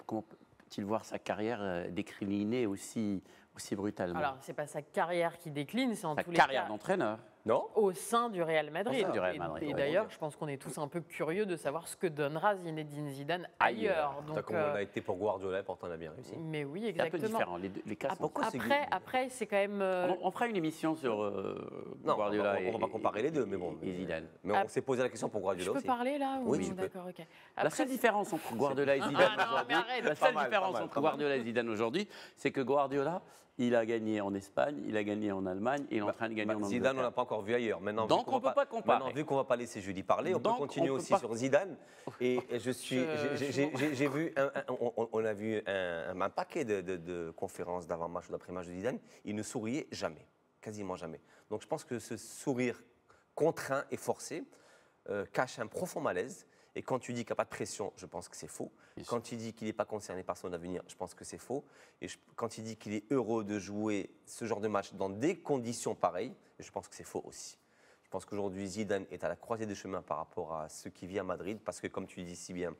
[SPEAKER 1] comment peut-il voir sa carrière déclinée aussi brutalement?
[SPEAKER 2] Alors, c'est pas sa carrière qui décline, c'est en
[SPEAKER 1] Sa
[SPEAKER 2] tous les
[SPEAKER 1] carrière
[SPEAKER 2] cas
[SPEAKER 1] d'entraîneur.
[SPEAKER 3] Non?
[SPEAKER 2] au sein du Real Madrid.
[SPEAKER 1] Au sein du Real Madrid,
[SPEAKER 2] Et
[SPEAKER 1] ouais.
[SPEAKER 2] d'ailleurs, je pense qu'on est tous un peu curieux de savoir ce que donnera Zinedine Zidane ailleurs.
[SPEAKER 3] T'as
[SPEAKER 2] Donc,
[SPEAKER 3] comme on a été pour Guardiola, pourtant on a bien réussi.
[SPEAKER 2] mais oui,
[SPEAKER 1] C'est un peu
[SPEAKER 2] exactement.
[SPEAKER 1] différent. Les cas sont
[SPEAKER 3] pourquoi c'est
[SPEAKER 2] Après, c'est quand même.
[SPEAKER 1] On fera une émission sur
[SPEAKER 3] Non,
[SPEAKER 1] Guardiola
[SPEAKER 3] on va pas comparer les deux, mais bon.
[SPEAKER 1] et Zidane.
[SPEAKER 3] Mais on s'est posé la question pour
[SPEAKER 2] Je
[SPEAKER 3] Guardiola
[SPEAKER 2] peux
[SPEAKER 3] aussi.
[SPEAKER 2] parler là
[SPEAKER 3] Oui,
[SPEAKER 2] ou...
[SPEAKER 3] tu peux.
[SPEAKER 2] D'accord, ok.
[SPEAKER 1] La
[SPEAKER 2] Après,
[SPEAKER 1] seule différence entre Guardiola et Zidane
[SPEAKER 2] non, mais
[SPEAKER 1] aujourd'hui,
[SPEAKER 2] arrête.
[SPEAKER 1] la
[SPEAKER 3] Pas
[SPEAKER 1] seule
[SPEAKER 3] mal,
[SPEAKER 1] différence
[SPEAKER 3] pas mal,
[SPEAKER 1] entre
[SPEAKER 3] pas mal.
[SPEAKER 1] Guardiola et Zidane aujourd'hui, c'est que Guardiola, il a gagné en Espagne, il a gagné en Allemagne, et il est en train de gagner en Angleterre.
[SPEAKER 3] Zidane, on l'a pas encore vu ailleurs. Maintenant,
[SPEAKER 1] Donc,
[SPEAKER 3] vu qu'on
[SPEAKER 1] on peut
[SPEAKER 3] va
[SPEAKER 1] pas comparer.
[SPEAKER 3] Maintenant, vu qu'on va pas laisser Julie parler, on
[SPEAKER 1] Donc,
[SPEAKER 3] peut continuer
[SPEAKER 1] on peut
[SPEAKER 3] aussi
[SPEAKER 1] pas-
[SPEAKER 3] sur Zidane. Et j'ai vu, on a vu un paquet de conférences d'avant-match ou d'après-match de Zidane. Il ne souriait jamais. quasiment jamais. Donc je pense que ce sourire contraint et forcé cache un profond malaise. Et quand tu dis qu'il n'y a pas de pression, je pense que c'est faux. Quand tu dis qu'il n'est pas concerné par son avenir, je pense que c'est faux. Et quand tu dis qu'il est heureux de jouer ce genre de match dans des conditions pareilles, je pense que c'est faux aussi. Je pense qu'aujourd'hui, Zidane est à la croisée des chemins par rapport à ce qui vit à Madrid, parce que comme tu dis si bien,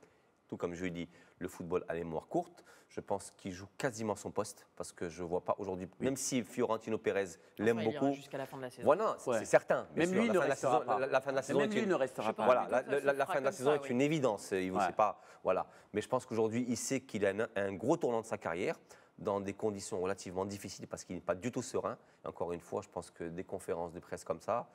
[SPEAKER 3] tout comme je dis, le football a les mémoires courtes. Je pense qu'il joue quasiment son poste, parce que je ne vois pas aujourd'hui, même si Fiorentino Pérez l'aime beaucoup.
[SPEAKER 2] Jusqu'à la fin de la saison.
[SPEAKER 3] Voilà, c'est certain.
[SPEAKER 1] Même lui ne restera pas.
[SPEAKER 3] La fin de la saison
[SPEAKER 1] Même lui ne restera pas.
[SPEAKER 3] Voilà, la fin de la saison est une évidence. Il ne sait pas. Voilà. Mais je pense qu'aujourd'hui, il sait qu'il a un gros tournant de sa carrière dans des conditions relativement difficiles, parce qu'il n'est pas du tout serein. Et encore une fois, je pense que des conférences de presse comme ça.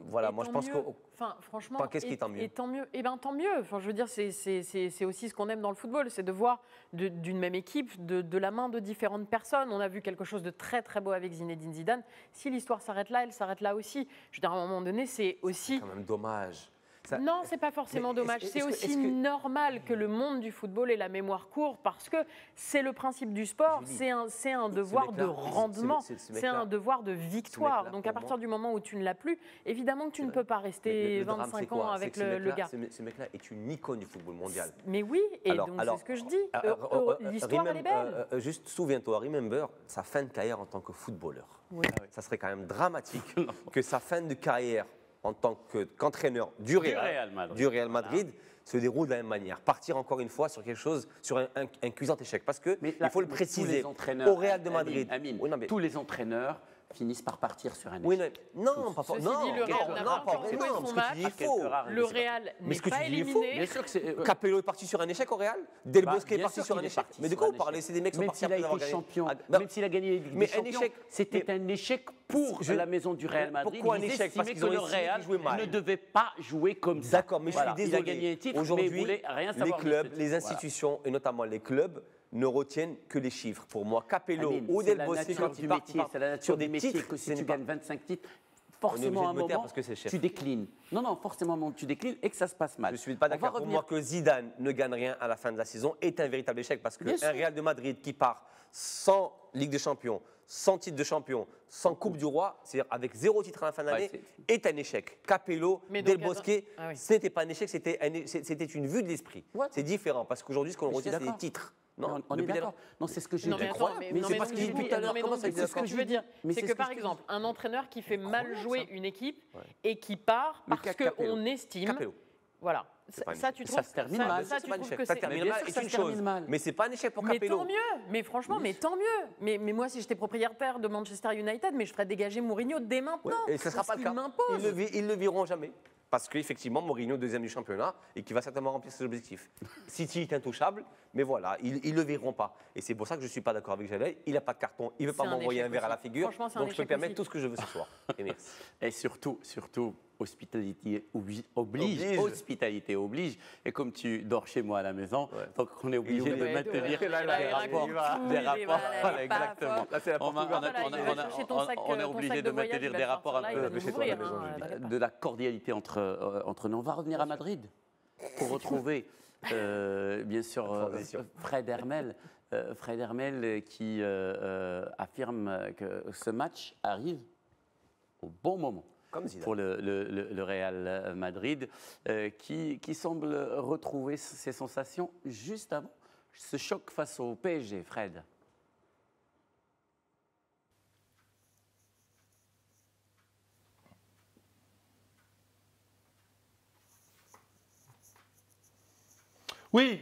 [SPEAKER 3] Voilà, moi je pense que.
[SPEAKER 2] Enfin, franchement,
[SPEAKER 3] qu'est-ce qui est tant mieux?
[SPEAKER 2] Et tant mieux. Eh ben, tant mieux. Enfin, je veux dire, c'est aussi ce qu'on aime dans le football, c'est de voir d'une même équipe, de la main de différentes personnes. On a vu quelque chose de très très beau avec Zinedine Zidane. Si l'histoire s'arrête là, elle s'arrête là aussi. Je veux dire, à un moment donné, c'est aussi.
[SPEAKER 3] C'est quand même dommage.
[SPEAKER 2] Non, c'est pas forcément dommage. C'est aussi normal que le monde du football ait la mémoire courte, parce que c'est le principe du sport. C'est un devoir de rendement, c'est un devoir de victoire. Donc à partir du moment où tu ne l'as plus, évidemment que tu ne peux pas rester 25 ans avec le gars.
[SPEAKER 3] Ce mec-là est une icône du football mondial.
[SPEAKER 2] Mais oui, et donc c'est ce que je dis. L'histoire, elle est belle.
[SPEAKER 3] Juste souviens-toi, remember sa fin de carrière en tant que footballeur.
[SPEAKER 2] Oui.
[SPEAKER 3] Ça serait quand même dramatique que sa fin de carrière en tant qu'entraîneur du Real Madrid se déroule de la même manière. Partir encore une fois sur quelque chose, sur un cuisant échec. Parce qu'il faut le préciser, au Real de Madrid.
[SPEAKER 1] Tous les entraîneurs finissent par partir sur un échec.
[SPEAKER 3] Oui, non, pas
[SPEAKER 2] Ceci dit, le Real n'a pas encore joué son match. Le Real n'est pas éliminé.
[SPEAKER 1] Bien sûr que c'est.
[SPEAKER 3] Capello est parti sur un échec au Real. Del Bosque est parti sur un échec. Mais de quoi vous parlez? C'est des mecs qui sont partis après avoir gagné.
[SPEAKER 1] Même s'il a gagné les champions, c'était un échec pour la maison du Real Madrid.
[SPEAKER 3] Pourquoi un échec? Parce qu'ils ont
[SPEAKER 1] le Real ne devait pas jouer comme ça.
[SPEAKER 3] D'accord, mais je suis désolé.
[SPEAKER 1] Il a gagné un titre, mais il voulait rien savoir.
[SPEAKER 3] Les clubs, les institutions, et notamment les clubs, ne retiennent que les chiffres. Pour moi, Capello ou Del Bosque,
[SPEAKER 1] c'est la nature du métier que si tu gagnes 25 titres, forcément à un moment, tu déclines. Non, forcément à un moment, tu déclines et que ça se passe mal.
[SPEAKER 3] Je ne suis pas d'accord. Pour moi, que Zidane ne gagne rien à la fin de la saison est un véritable échec, parce qu'un Real de Madrid qui part sans Ligue des Champions, sans titre de champion, sans Coupe du Roi, c'est-à-dire avec 0 titre à la fin de l'année, est un échec. Capello, Del Bosque, ce n'était pas un échec, c'était une vue de l'esprit. C'est différent, parce qu'aujourd'hui, ce qu'on retient, c'est des titres.
[SPEAKER 1] Non, on est d'accord. Non, c'est ce que j'ai dit.
[SPEAKER 2] Mais c'est parce qu'il dit tout à l'heure. C'est ce que je veux dire. C'est que par exemple, un entraîneur qui fait mal jouer une équipe et qui part parce qu'on estime. Voilà. Ça, tu trouves
[SPEAKER 1] ça se termine mal.
[SPEAKER 3] Ça termine mal, c'est une chose. Mais c'est pas un échec pour Capello.
[SPEAKER 2] Mais tant mieux. Mais franchement, tant mieux. Mais moi, si j'étais propriétaire de Manchester United, mais je ferais dégager Mourinho dès maintenant.
[SPEAKER 3] Et ce ne sera pas le cas. Ils le viront jamais. Parce qu'effectivement, Mourinho, deuxième du championnat, et qui va certainement remplir ses objectifs. City est intouchable, mais voilà, ils ne le verront pas. Et c'est pour ça que je ne suis pas d'accord avec Jalel. Il n'a pas de carton, il ne veut pas m'envoyer un verre à la figure. Donc je peux me permettre tout ce que je veux ce soir. Et merci.
[SPEAKER 1] Et surtout, hospitalité oblige. Hospitalité oblige. Et comme tu dors chez moi à la maison, donc on est obligé de maintenir des rapports. Exactement. On est obligé de maintenir des rapports un peu de la cordialité entre nous. On va revenir à Madrid pour retrouver bien sûr Fred Hermel. Fred Hermel qui affirme que ce match arrive au bon moment pour le Real Madrid, qui semble retrouver ses sensations juste avant ce choc face au PSG, Fred.
[SPEAKER 6] Oui,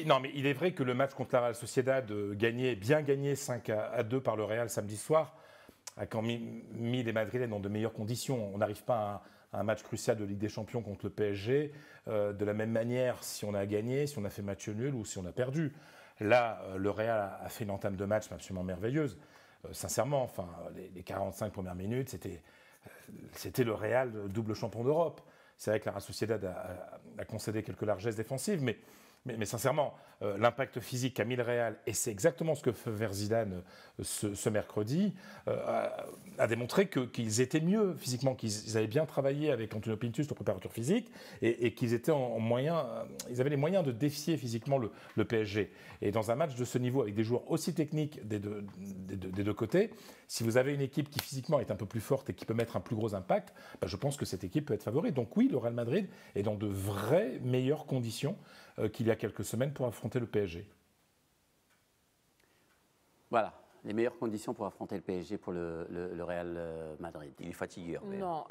[SPEAKER 6] non, mais il est vrai que le match contre la Real Sociedad, bien gagné 5-2 par le Real samedi soir, a quand même mis les Madrilènes dans de meilleures conditions. On n'arrive pas à un match crucial de Ligue des Champions contre le PSG de la même manière si on a gagné, si on a fait match nul ou si on a perdu. Là, le Real a fait une entame de match absolument merveilleuse. Sincèrement, enfin, les 45 premières minutes, c'était le Real double champion d'Europe. C'est vrai que la Real Sociedad a concédé quelques largesses défensives, mais Mais sincèrement, l'impact physique qu'a mis le Real, et c'est exactement ce que fait vers Zidane ce mercredi, a démontré qu'ils étaient mieux physiquement, qu'ils avaient bien travaillé avec Antonio Pintus, le préparateur physique, et qu'ils étaient ils avaient les moyens de défier physiquement le PSG. Et dans un match de ce niveau, avec des joueurs aussi techniques des deux côtés, si vous avez une équipe qui physiquement est un peu plus forte et qui peut mettre un plus gros impact, je pense que cette équipe peut être favorite. Donc oui, le Real Madrid est dans de vraies meilleures conditions qu'il y a quelques semaines pour affronter le PSG.
[SPEAKER 1] Voilà, les meilleures conditions pour affronter le PSG pour le Real Madrid.
[SPEAKER 3] Il est fatigué.
[SPEAKER 2] Non,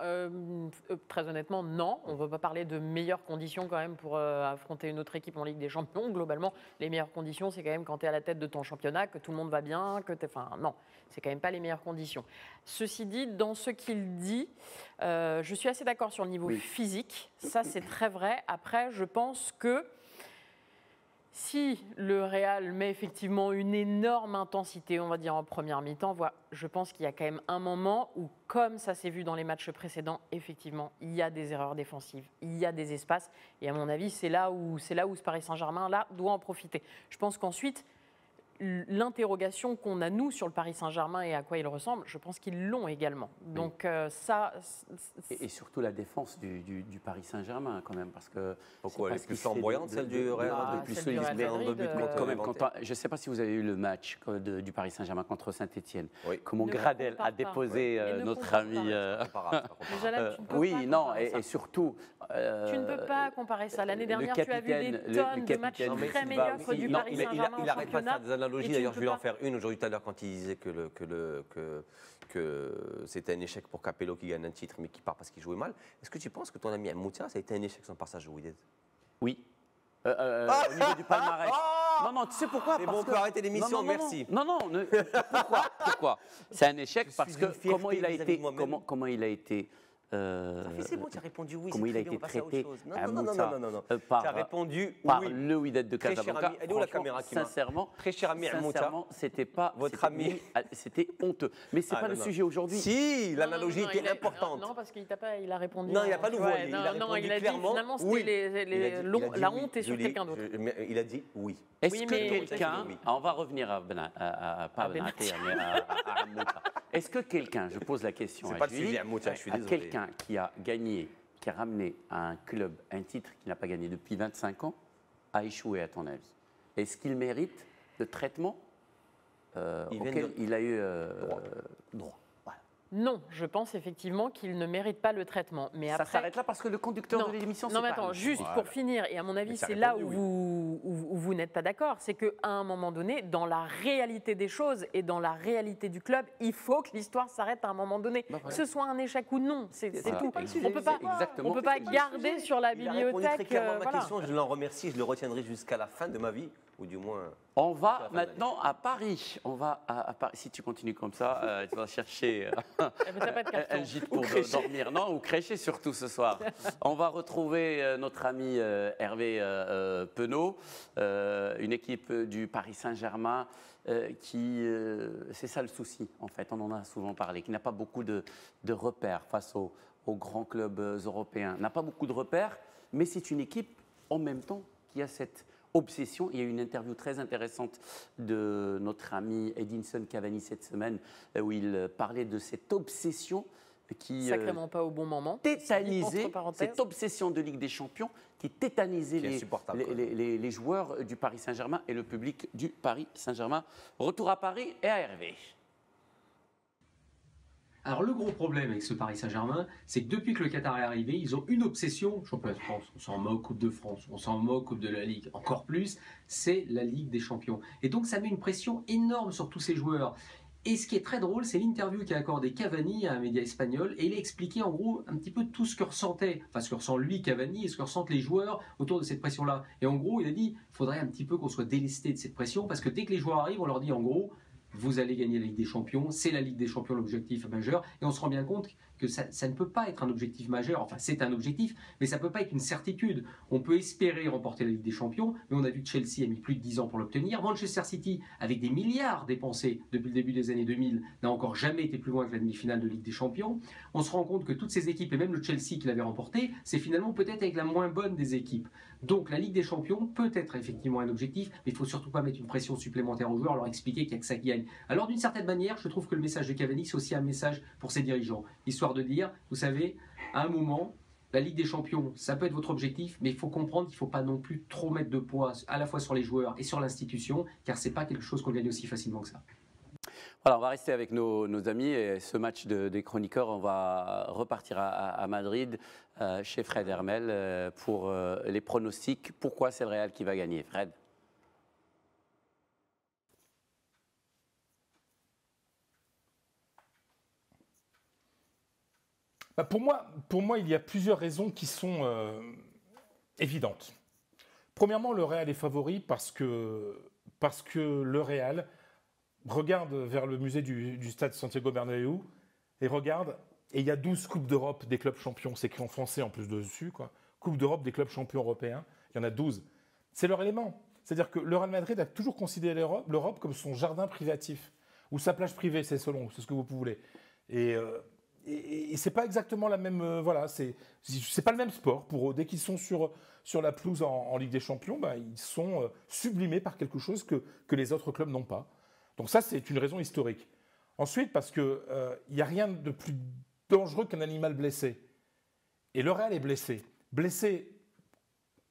[SPEAKER 2] très honnêtement, non. On ne va pas parler de meilleures conditions quand même pour affronter une autre équipe en Ligue des Champions. Globalement, les meilleures conditions, c'est quand même quand tu es à la tête de ton championnat, que tout le monde va bien, non, c'est quand même pas les meilleures conditions. Ceci dit, dans ce qu'il dit, je suis assez d'accord sur le niveau physique. Ça, c'est très vrai. Après, je pense que si le Real met effectivement une énorme intensité, on va dire en première mi-temps, je pense qu'il y a quand même un moment où, comme ça s'est vu dans les matchs précédents, effectivement, il y a des erreurs défensives, il y a des espaces. Et à mon avis, c'est là où ce Paris Saint-Germain doit en profiter. Je pense qu'ensuite, l'interrogation qu'on a, nous, sur le Paris Saint-Germain et à quoi il ressemble, je pense qu'ils l'ont également. Donc ça...
[SPEAKER 1] Et surtout la défense du Paris Saint-Germain, quand même, parce que...
[SPEAKER 3] Pourquoi elle est plus flamboyante, celle du Real Madrid?
[SPEAKER 1] Plus solide, quand même. Je ne sais pas si vous avez eu le match du Paris Saingermain contre Saint-Etienne. Oui. Comment Gradel a déposé notre ami... Oui, non, et surtout...
[SPEAKER 2] Tu ne peux pas comparer ça. L'année dernière, tu as vu des tonnes de matchs très médiocres du Paris Saint-Germain en championnat.
[SPEAKER 3] D'ailleurs, je voulais en faire une aujourd'hui tout à l'heure quand il disait que c'était un échec pour Capello qui gagne un titre mais qui part parce qu'il jouait mal. Est-ce que tu penses que ton ami Moutia, ça a été un échec son passage au Wydad?
[SPEAKER 1] Oui. Au niveau du palmarès. Non, tu sais pourquoi?
[SPEAKER 3] Mais bon, on peut arrêter l'émission, merci.
[SPEAKER 1] Non, pourquoi? C'est un échec parce que comment il a été
[SPEAKER 3] c'est bon, tu as répondu oui.
[SPEAKER 1] Comment il a été traité
[SPEAKER 3] Non. Tu as répondu
[SPEAKER 1] par
[SPEAKER 3] oui.
[SPEAKER 1] le Wydad de Casablanca.
[SPEAKER 3] Elle est où la caméra qui
[SPEAKER 1] Sincèrement,
[SPEAKER 3] très cher ami
[SPEAKER 1] c'était pas
[SPEAKER 3] votre ami.
[SPEAKER 1] C'était honteux. Mais c'est pas le sujet aujourd'hui.
[SPEAKER 3] Si, l'analogie était importante.
[SPEAKER 2] Non, parce qu'il a répondu.
[SPEAKER 3] Non, il n'a pas de voix.
[SPEAKER 2] Non, il a dit finalement la honte est sur quelqu'un d'autre.
[SPEAKER 3] Il a dit oui.
[SPEAKER 1] Est-ce que quelqu'un, on va revenir à Benatia, mais à Mouta. Est-ce que quelqu'un, je pose la question à Julie, quelqu'un qui a gagné, qui a ramené à un club un titre qu'il n'a pas gagné depuis 25 ans, a échoué à ton avis? Est-ce qu'il mérite le traitement auquel il a eu droit?
[SPEAKER 2] Non, je pense effectivement qu'il ne mérite pas le traitement. Mais
[SPEAKER 1] ça s'arrête là parce que le conducteur de l'émission...
[SPEAKER 2] Non, mais attends, juste pour finir, et à mon avis, c'est là où vous n'êtes pas d'accord, c'est qu'à un moment donné, dans la réalité des choses et dans la réalité du club, il faut que l'histoire s'arrête à un moment donné. Que ce soit un échec ou non, c'est tout. On ne peut pas garder sur la bibliothèque...
[SPEAKER 3] Il a répondu très clairement à ma question, je l'en remercie, je le retiendrai jusqu'à la fin de ma vie, ou du moins...
[SPEAKER 1] On va maintenant à Paris. On va à Paris. Si tu continues comme ça, tu vas chercher un gîte pour dormir. Non, ou crècher surtout ce soir. On va retrouver notre ami Hervé Penaud, une équipe du Paris Saint-Germain qui, c'est ça le souci en fait, on en a souvent parlé, qui n'a pas beaucoup de repères face aux grands clubs européens. N'a pas beaucoup de repères, mais c'est une équipe en même temps qui a cette obsession. Il y a eu une interview très intéressante de notre ami Edinson Cavani cette semaine où il parlait de cette obsession qui
[SPEAKER 2] sacrément pas au bon moment,
[SPEAKER 1] tétanisait, cette obsession de Ligue des Champions qui tétanisait les joueurs du Paris Saint-Germain et le public du Paris Saint-Germain. Retour à Paris et à Hervé.
[SPEAKER 7] Alors le gros problème avec ce Paris Saint-Germain, c'est que depuis que le Qatar est arrivé, ils ont une obsession, championnat de France, on s'en moque, Coupe de France, on s'en moque, Coupe de la Ligue, encore plus, c'est la Ligue des Champions. Et donc ça met une pression énorme sur tous ces joueurs. Et ce qui est très drôle, c'est l'interview qu'a accordé Cavani à un média espagnol, et il a expliqué en gros un petit peu tout ce que ressentait, enfin ce que ressent lui Cavani et ce que ressentent les joueurs autour de cette pression-là. Et en gros, il a dit, il faudrait un petit peu qu'on soit délesté de cette pression, parce que dès que les joueurs arrivent, on leur dit en gros, vous allez gagner la Ligue des Champions, c'est la Ligue des Champions l'objectif majeur, et on se rend bien compte que ça ne peut pas être un objectif majeur. Enfin, c'est un objectif, mais ça ne peut pas être une certitude. On peut espérer remporter la Ligue des Champions, mais on a vu que Chelsea a mis plus de 10 ans pour l'obtenir. Manchester City, avec des milliards dépensés depuis le début des années 2000, n'a encore jamais été plus loin que la demi-finale de Ligue des Champions. On se rend compte que toutes ces équipes, et même le Chelsea qui l'avait remporté, c'est finalement peut-être avec la moins bonne des équipes. Donc la Ligue des Champions peut être effectivement un objectif, mais il ne faut surtout pas mettre une pression supplémentaire aux joueurs, leur expliquer qu'il n'y a que ça qui gagne. Alors d'une certaine manière, je trouve que le message de Cavani, c'est aussi un message pour ses dirigeants. Histoire de dire, vous savez, à un moment, la Ligue des Champions, ça peut être votre objectif, mais il faut comprendre qu'il ne faut pas non plus trop mettre de poids à la fois sur les joueurs et sur l'institution, car ce n'est pas quelque chose qu'on gagne aussi facilement que ça.
[SPEAKER 1] Voilà, on va rester avec nos amis et ce match des chroniqueurs, on va repartir à Madrid chez Fred Hermel pour les pronostics. Pourquoi c'est le Real qui va gagner, Fred?
[SPEAKER 6] Pour moi, il y a plusieurs raisons qui sont évidentes. Premièrement, le Real est favori parce que le Real regarde vers le musée du stade Santiago Bernabéu et regarde, et il y a 12 Coupes d'Europe des clubs champions, c'est écrit en français en plus dessus, quoi. Coupe d'Europe des clubs champions européens, il y en a 12. C'est leur élément. C'est-à-dire que le Real Madrid a toujours considéré l'Europe comme son jardin privatif, ou sa plage privée, c'est selon, c'est ce que vous voulez. Et c'est pas exactement la même, voilà, c'est pas le même sport pour eux. Dès qu'ils sont sur la pelouse en Ligue des Champions, bah, ils sont sublimés par quelque chose que les autres clubs n'ont pas. Donc ça, c'est une raison historique. Ensuite, parce qu'il n'y a rien de plus dangereux qu'un animal blessé. Et le Real est blessé. Blessé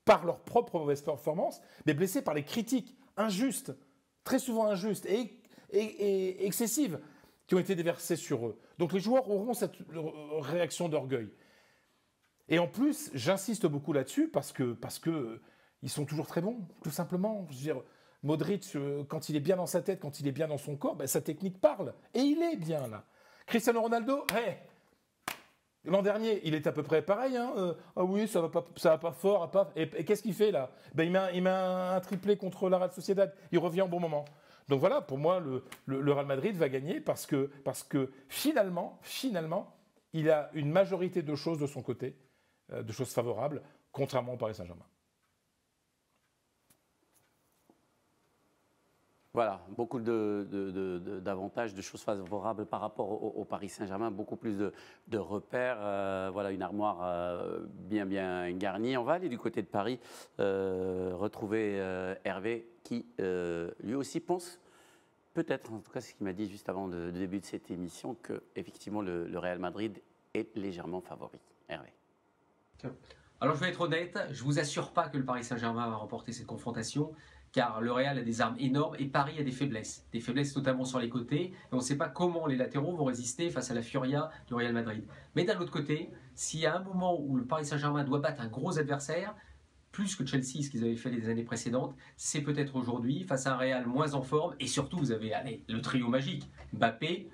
[SPEAKER 6] par leur propre mauvaise performance, mais blessé par les critiques injustes, très souvent injustes et excessives, qui ont été déversées sur eux. Donc les joueurs auront cette réaction d'orgueil. Et en plus, j'insiste beaucoup là-dessus parce que ils sont toujours très bons, tout simplement. Je veux dire, Modric, quand il est bien dans sa tête, quand il est bien dans son corps, ben, sa technique parle. Et il est bien là. Cristiano Ronaldo, l'an dernier, il est à peu près pareil. Hein. Ah oui, ça va pas fort. Et qu'est-ce qu'il fait là? Ben, il met un triplé contre la Real Sociedad. Il revient au bon moment. Donc voilà, pour moi, le Real Madrid va gagner parce que finalement, il a une majorité de choses de son côté, de choses favorables, contrairement au Paris Saint-Germain.
[SPEAKER 1] Voilà, beaucoup d'avantages, de choses favorables par rapport au Paris Saint-Germain, beaucoup plus de repères, voilà, une armoire bien garnie. On va aller du côté de Paris, retrouver Hervé qui lui aussi pense, peut-être, en tout cas c'est ce qu'il m'a dit juste avant le début de cette émission, que effectivement le Real Madrid est légèrement favori. Hervé.
[SPEAKER 7] Alors je vais être honnête, je ne vous assure pas que le Paris Saint-Germain va remporter cette confrontation, car le Real a des armes énormes et Paris a des faiblesses notamment sur les côtés, et on ne sait pas comment les latéraux vont résister face à la furia du Real Madrid. Mais d'un autre côté, s'il y a un moment où le Paris Saint-Germain doit battre un gros adversaire, plus que Chelsea, ce qu'ils avaient fait les années précédentes, c'est peut-être aujourd'hui, face à un Real moins en forme, et surtout vous avez le trio magique, Mbappé,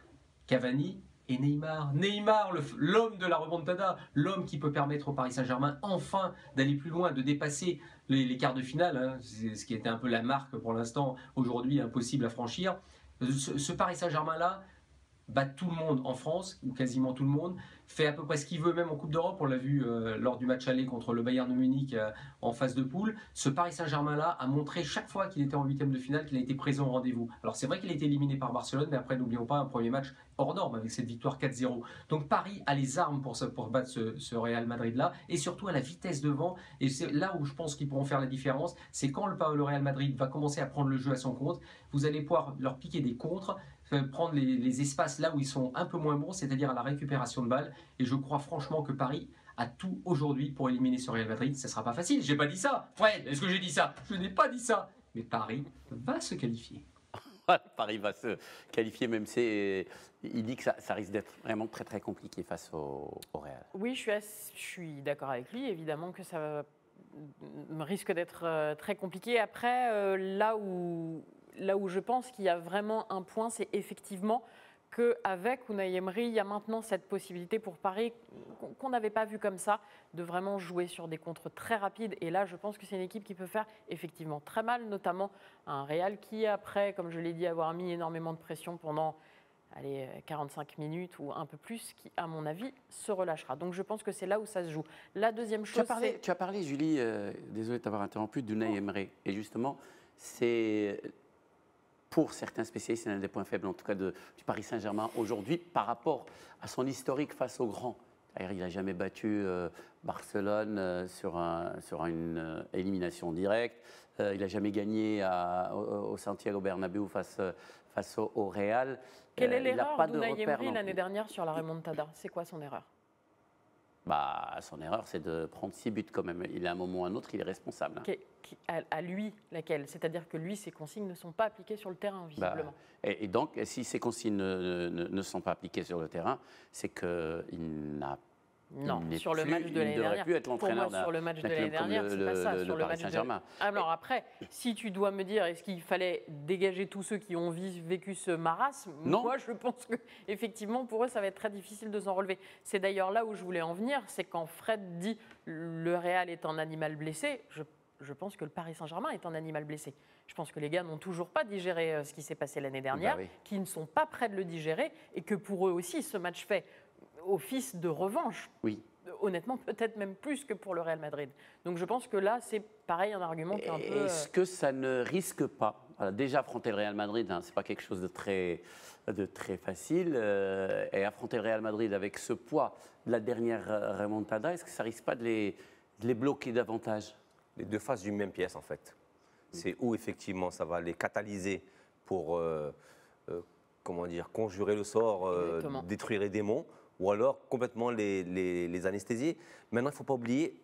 [SPEAKER 7] Cavani et Neymar. Neymar, l'homme de la remontada, l'homme qui peut permettre au Paris Saint-Germain enfin d'aller plus loin, de dépasser les quarts de finale, hein, c'est ce qui était un peu la marque pour l'instant, aujourd'hui impossible à franchir. Ce Paris Saint-Germain-là bat tout le monde en France, ou quasiment tout le monde, fait à peu près ce qu'il veut, même en Coupe d'Europe, on l'a vu lors du match aller contre le Bayern de Munich en phase de poule. Ce Paris Saint-Germain-là a montré chaque fois qu'il était en huitième de finale qu'il a été présent au rendez-vous. Alors c'est vrai qu'il a été éliminé par Barcelone, mais après n'oublions pas un premier match hors norme avec cette victoire 4-0. Donc Paris a les armes pour battre ce Real Madrid-là, et surtout à la vitesse devant, et c'est là où je pense qu'ils pourront faire la différence, c'est quand le Real Madrid va commencer à prendre le jeu à son compte, vous allez pouvoir leur piquer des contres, prendre les espaces là où ils sont un peu moins bons, c'est-à-dire à la récupération de balles. Et je crois franchement que Paris a tout aujourd'hui pour éliminer ce Real Madrid. Ça ne sera pas facile, j'ai pas dit ça. Fred, est-ce que j'ai dit ça? Je n'ai pas dit ça. Mais Paris va se qualifier.
[SPEAKER 1] Paris va se qualifier, même si il dit que ça risque d'être vraiment très très compliqué face au Real.
[SPEAKER 2] Oui, je suis d'accord avec lui, évidemment que ça risque d'être très compliqué. Après, là où je pense qu'il y a vraiment un point, c'est effectivement qu'avec Unai Emery, il y a maintenant cette possibilité pour Paris, qu'on n'avait pas vu comme ça, de vraiment jouer sur des contres très rapides. Et là, je pense que c'est une équipe qui peut faire effectivement très mal, notamment un Real qui, après, comme je l'ai dit, avoir mis énormément de pression pendant allez, 45 minutes ou un peu plus, qui, à mon avis, se relâchera. Donc je pense que c'est là où ça se joue. La deuxième chose,
[SPEAKER 1] tu as parlé, Julie, désolé de t'avoir interrompu, d'Unai Emery. Et justement, c'est pour certains spécialistes, c'est l'un des points faibles, en tout cas du Paris Saint-Germain aujourd'hui, par rapport à son historique face aux grands. Il n'a jamais battu Barcelone sur une élimination directe. Il n'a jamais gagné au Santiago Bernabéu face au Real.
[SPEAKER 2] Quelle est l'erreur d'Unai Emery l'année dernière sur la remontada? C'est quoi son erreur?
[SPEAKER 1] Son erreur, c'est de prendre 6 buts quand même. Il a un moment ou un autre, il est responsable.
[SPEAKER 2] À lui, laquelle? C'est-à-dire que lui, ses consignes ne sont pas appliquées sur le terrain, visiblement.
[SPEAKER 1] Et donc, si ces consignes ne sont pas appliquées sur le terrain, c'est qu'il n'a
[SPEAKER 2] Non, sur le match de l'année dernière.
[SPEAKER 1] Il ne devrait plus être l'entraîneur
[SPEAKER 2] sur le match de l'année dernière, c'est pas ça. Sur le match
[SPEAKER 1] Saint-Germain.
[SPEAKER 2] Alors après, si tu dois me dire, est-ce qu'il fallait dégager tous ceux qui ont vécu ce marasme?
[SPEAKER 1] Non.
[SPEAKER 2] Moi, je pense que effectivement, pour eux, ça va être très difficile de s'en relever. C'est d'ailleurs là où je voulais en venir, c'est quand Fred dit le Real est un animal blessé. Je pense que le Paris Saint-Germain est un animal blessé. Je pense que les gars n'ont toujours pas digéré ce qui s'est passé l'année dernière, qu'ils ne sont pas prêts de le digérer, et que pour eux aussi, ce match fait office de revanche.
[SPEAKER 1] Oui.
[SPEAKER 2] Honnêtement, peut-être même plus que pour le Real Madrid. Donc je pense que là, c'est pareil, un argument qui est un peu...
[SPEAKER 1] Est-ce que ça ne risque pas, déjà affronter le Real Madrid, ce n'est pas quelque chose de très facile, et affronter le Real Madrid avec ce poids de la dernière remontada, est-ce que ça ne risque pas de les bloquer davantage?
[SPEAKER 3] Les deux faces d'une même pièce, en fait. C'est où, effectivement, ça va les catalyser pour, conjurer le sort, détruire les démons, ou alors complètement les anesthésier. Maintenant, il ne faut pas oublier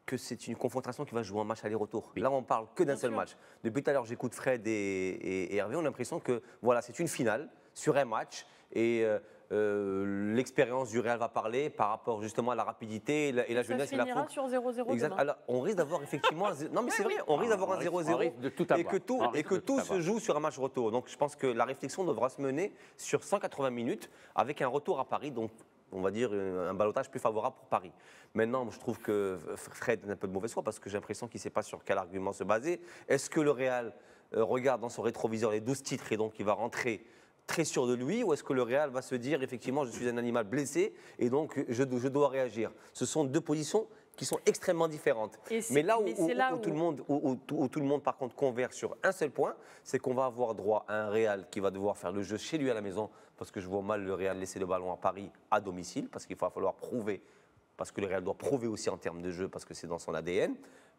[SPEAKER 3] que c'est une confrontation qui va jouer un match aller-retour. Là, on ne parle que d'un seul match. Depuis tout à l'heure, j'écoute Fred et Hervé, on a l'impression que voilà, c'est une finale sur un match, et l'expérience du Real va parler par rapport justement à la rapidité et la jeunesse et la fougue.
[SPEAKER 2] Ça finira sur 0-0
[SPEAKER 3] exact.
[SPEAKER 2] demain.
[SPEAKER 3] Alors, on risque d'avoir effectivement... Non, mais c'est vrai, on risque d'avoir un 0-0 et que tout se joue sur un match retour. Donc, je pense que la réflexion devra se mener sur 180 minutes avec un retour à Paris, donc on va dire un ballottage plus favorable pour Paris. Maintenant, je trouve que Fred a un peu de mauvaise foi parce que j'ai l'impression qu'il ne sait pas sur quel argument se baser. Est-ce que le Real regarde dans son rétroviseur les 12 titres et donc il va rentrer très sûr de lui, ou est-ce que le Real va se dire effectivement je suis un animal blessé et donc je dois réagir? Ce sont deux positions qui sont extrêmement différentes. Mais là où tout le monde par contre converge sur un seul point, c'est qu'on va avoir droit à un Real qui va devoir faire le jeu chez lui à la maison, parce que je vois mal le Real laisser le ballon à Paris à domicile, parce qu'il va falloir prouver, parce que le Real doit prouver aussi en termes de jeu, parce que c'est dans son ADN,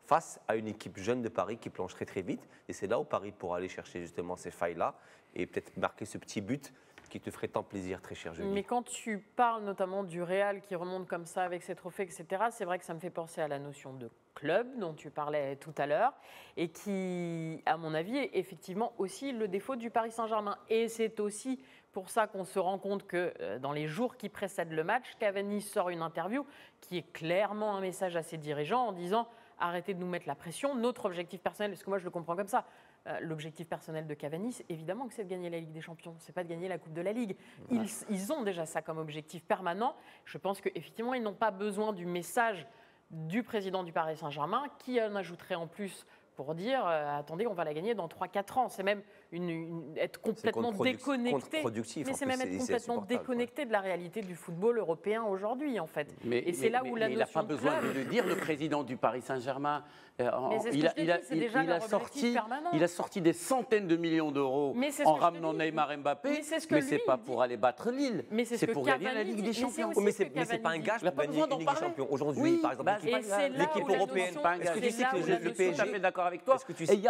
[SPEAKER 3] face à une équipe jeune de Paris qui planche très très vite. Et c'est là où Paris pourra aller chercher justement ces failles-là et peut-être marquer ce petit but qui te ferait tant plaisir, très cher Julie.
[SPEAKER 2] Mais quand tu parles notamment du Real qui remonte comme ça avec ses trophées, etc., c'est vrai que ça me fait penser à la notion de club dont tu parlais tout à l'heure et qui, à mon avis, est effectivement aussi le défaut du Paris Saint-Germain. Et c'est aussi pour ça qu'on se rend compte que dans les jours qui précèdent le match, Cavani sort une interview qui est clairement un message à ses dirigeants en disant « Arrêtez de nous mettre la pression, notre objectif personnel, parce que moi je le comprends comme ça, l'objectif personnel de Cavani, évidemment que c'est de gagner la Ligue des Champions, c'est pas de gagner la Coupe de la Ligue. Ils ont déjà ça comme objectif permanent. Je pense qu'effectivement, ils n'ont pas besoin du message du président du Paris Saint-Germain qui en ajouterait en plus pour dire attendez, on va la gagner dans 3-4 ans. C'est même être complètement déconnecté. Mais c'est même être complètement déconnecté de la réalité du football européen aujourd'hui, en fait. Et c'est là où la notion
[SPEAKER 1] il n'a pas besoin de le dire, le président du Paris Saint-Germain. Il a sorti des centaines de millions d'euros en ramenant Neymar Mbappé, mais ce n'est pas pour aller battre Lille, c'est pour gagner la Ligue des Champions.
[SPEAKER 3] Mais ce n'est pas un gage pour gagner une Ligue des Champions. Aujourd'hui, par exemple, l'équipe européenne,
[SPEAKER 1] est-ce que tu sais que le PSG, je suis d'accord avec toi,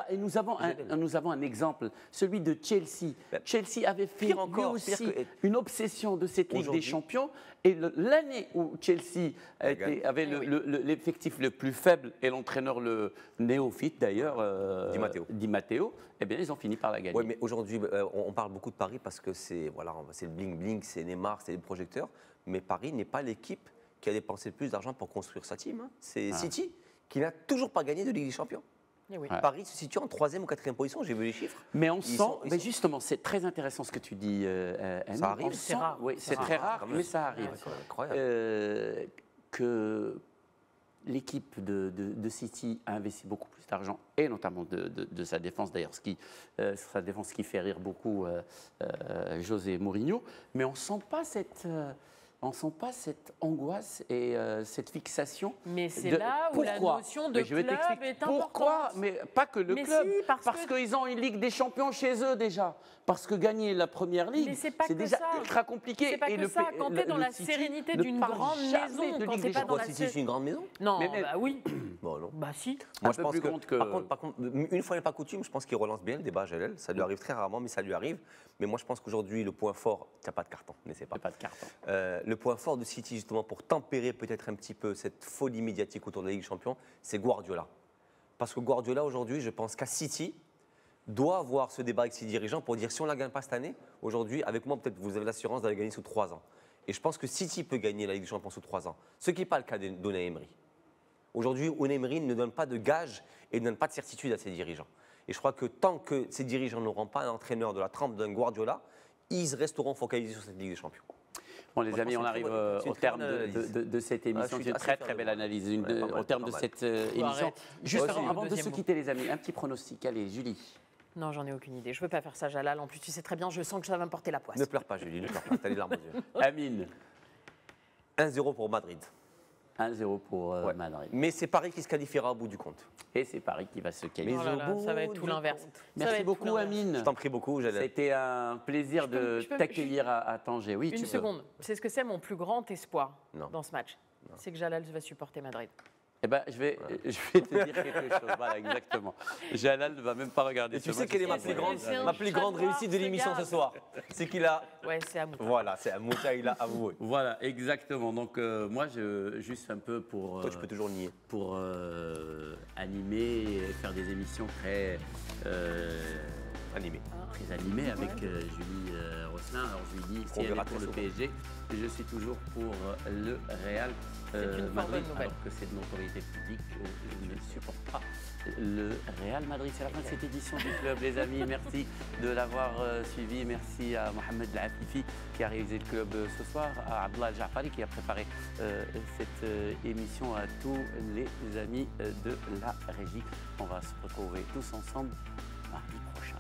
[SPEAKER 1] et nous avons un exemple, celui de Chelsea. Chelsea avait fait lui aussi une obsession de cette Ligue des Champions, et l'année où Chelsea avait l'effectif le plus faible et l'entraîneur le néophyte d'ailleurs, Di Matteo, eh bien ils ont fini par la gagner.
[SPEAKER 3] Oui, mais aujourd'hui, on parle beaucoup de Paris parce que c'est le bling-bling, c'est Neymar, c'est les projecteurs, mais Paris n'est pas l'équipe qui a dépensé le plus d'argent pour construire sa team. C'est City qui n'a toujours pas gagné de Ligue des Champions. Oui. Paris se situe en 3e ou 4e position, j'ai vu les chiffres.
[SPEAKER 1] Mais on sent, justement, c'est très intéressant ce que tu dis, Annie.
[SPEAKER 3] Ça arrive,
[SPEAKER 1] c'est rare. Oui, c'est très rare, mais ça arrive.
[SPEAKER 3] C'est incroyable.
[SPEAKER 1] Que l'équipe de City a investi beaucoup plus d'argent, et notamment de sa défense, d'ailleurs, sa défense qui fait rire beaucoup José Mourinho, mais on ne sent pas cette angoisse et cette fixation.
[SPEAKER 2] Mais c'est là où la notion de club est importante.
[SPEAKER 1] Pourquoi? Mais pas que le club.
[SPEAKER 2] Si, parce
[SPEAKER 1] qu'ils ont une Ligue des Champions chez eux déjà. Parce que gagner la Première Ligue, c'est déjà ultra compliqué.
[SPEAKER 2] C'est pas que ça. Quand tu es dans la sérénité d'une grande maison, quand tu n'es pas dans la
[SPEAKER 3] City, c'est une grande maison?
[SPEAKER 2] Non, bah oui.
[SPEAKER 3] Bon, non.
[SPEAKER 2] Bah si.
[SPEAKER 3] Moi, je pense que... Par contre, une fois n'est pas coutume, je pense qu'il relance bien le débat, Jalel. Ça lui arrive très rarement, mais ça lui arrive. Mais moi, je pense qu'aujourd'hui, le point fort... Tu n'as pas de carton, mais c'est pas.
[SPEAKER 1] Pas de carton.
[SPEAKER 3] Le point fort de City, justement, pour tempérer peut-être un petit peu cette folie médiatique autour de la Ligue des Champions, c'est Guardiola. Parce que Guardiola, aujourd'hui, je pense qu'à City, doit avoir ce débat avec ses dirigeants pour dire si on ne la gagne pas cette année, aujourd'hui, avec moi, peut-être vous avez l'assurance d'aller gagner sous 3 ans. Et je pense que City peut gagner la Ligue des Champions sous 3 ans. Ce qui n'est pas le cas d'Unai Emery. Aujourd'hui, Unai Emery ne donne pas de gage et ne donne pas de certitude à ses dirigeants. Et je crois que tant que ces dirigeants n'auront pas un entraîneur de la trempe d'un Guardiola, ils resteront focalisés sur cette Ligue des Champions.
[SPEAKER 1] Bon, les amis, on arrive au terme de cette émission. C'est une très belle analyse. Au terme de cette émission. Juste avant de se quitter, les amis, un petit pronostic. Allez, Julie.
[SPEAKER 2] Non, j'en ai aucune idée. Je ne veux pas faire ça, Jalal. En plus, tu sais très bien, je sens que ça va me porter la poisse.
[SPEAKER 3] Ne pleure pas, Julie, ne pleure pas. T'as les larmes aux yeux.
[SPEAKER 1] Amine.
[SPEAKER 3] 1-0 pour Madrid.
[SPEAKER 1] 1-0 pour Madrid.
[SPEAKER 3] Mais c'est Paris qui se qualifiera au bout du compte.
[SPEAKER 1] Et c'est Paris qui va se qualifier.
[SPEAKER 2] Oh là là, ça va être tout l'inverse.
[SPEAKER 1] Merci beaucoup, Amine.
[SPEAKER 3] Je t'en prie beaucoup, Jalal.
[SPEAKER 1] C'était un plaisir de t'accueillir à Tanger. Oui,
[SPEAKER 2] une seconde. C'est ce que c'est mon plus grand espoir dans ce match. C'est que Jalal va supporter Madrid.
[SPEAKER 1] Eh ben, je vais te dire quelque chose. Voilà, exactement. Jalal ne va même pas regarder.
[SPEAKER 3] Et tu sais quelle est ma plus grande réussite de l'émission ce soir? C'est qu'il a.
[SPEAKER 2] Ouais, c'est Amouta.
[SPEAKER 3] Voilà, c'est Amouta, il a avoué.
[SPEAKER 1] Voilà, exactement. Donc, moi, juste un peu pour.
[SPEAKER 3] Toi, tu peux toujours nier.
[SPEAKER 1] Pour animer et faire des émissions très.
[SPEAKER 3] Animé.
[SPEAKER 1] Très animé avec Julie Rosselin. Alors je lui dis, si elle est pour le PSG, je suis toujours pour le Real Madrid, alors que c'est de notoriété publique, je ne supporte pas le Real Madrid. C'est la fin de cette édition du Club, les amis. Merci de l'avoir suivi. Merci à Mohamed Lafifi qui a réalisé le Club ce soir, à Abdallah Jafari qui a préparé cette émission, à tous les amis de la régie. On va se retrouver tous ensemble mardi prochain.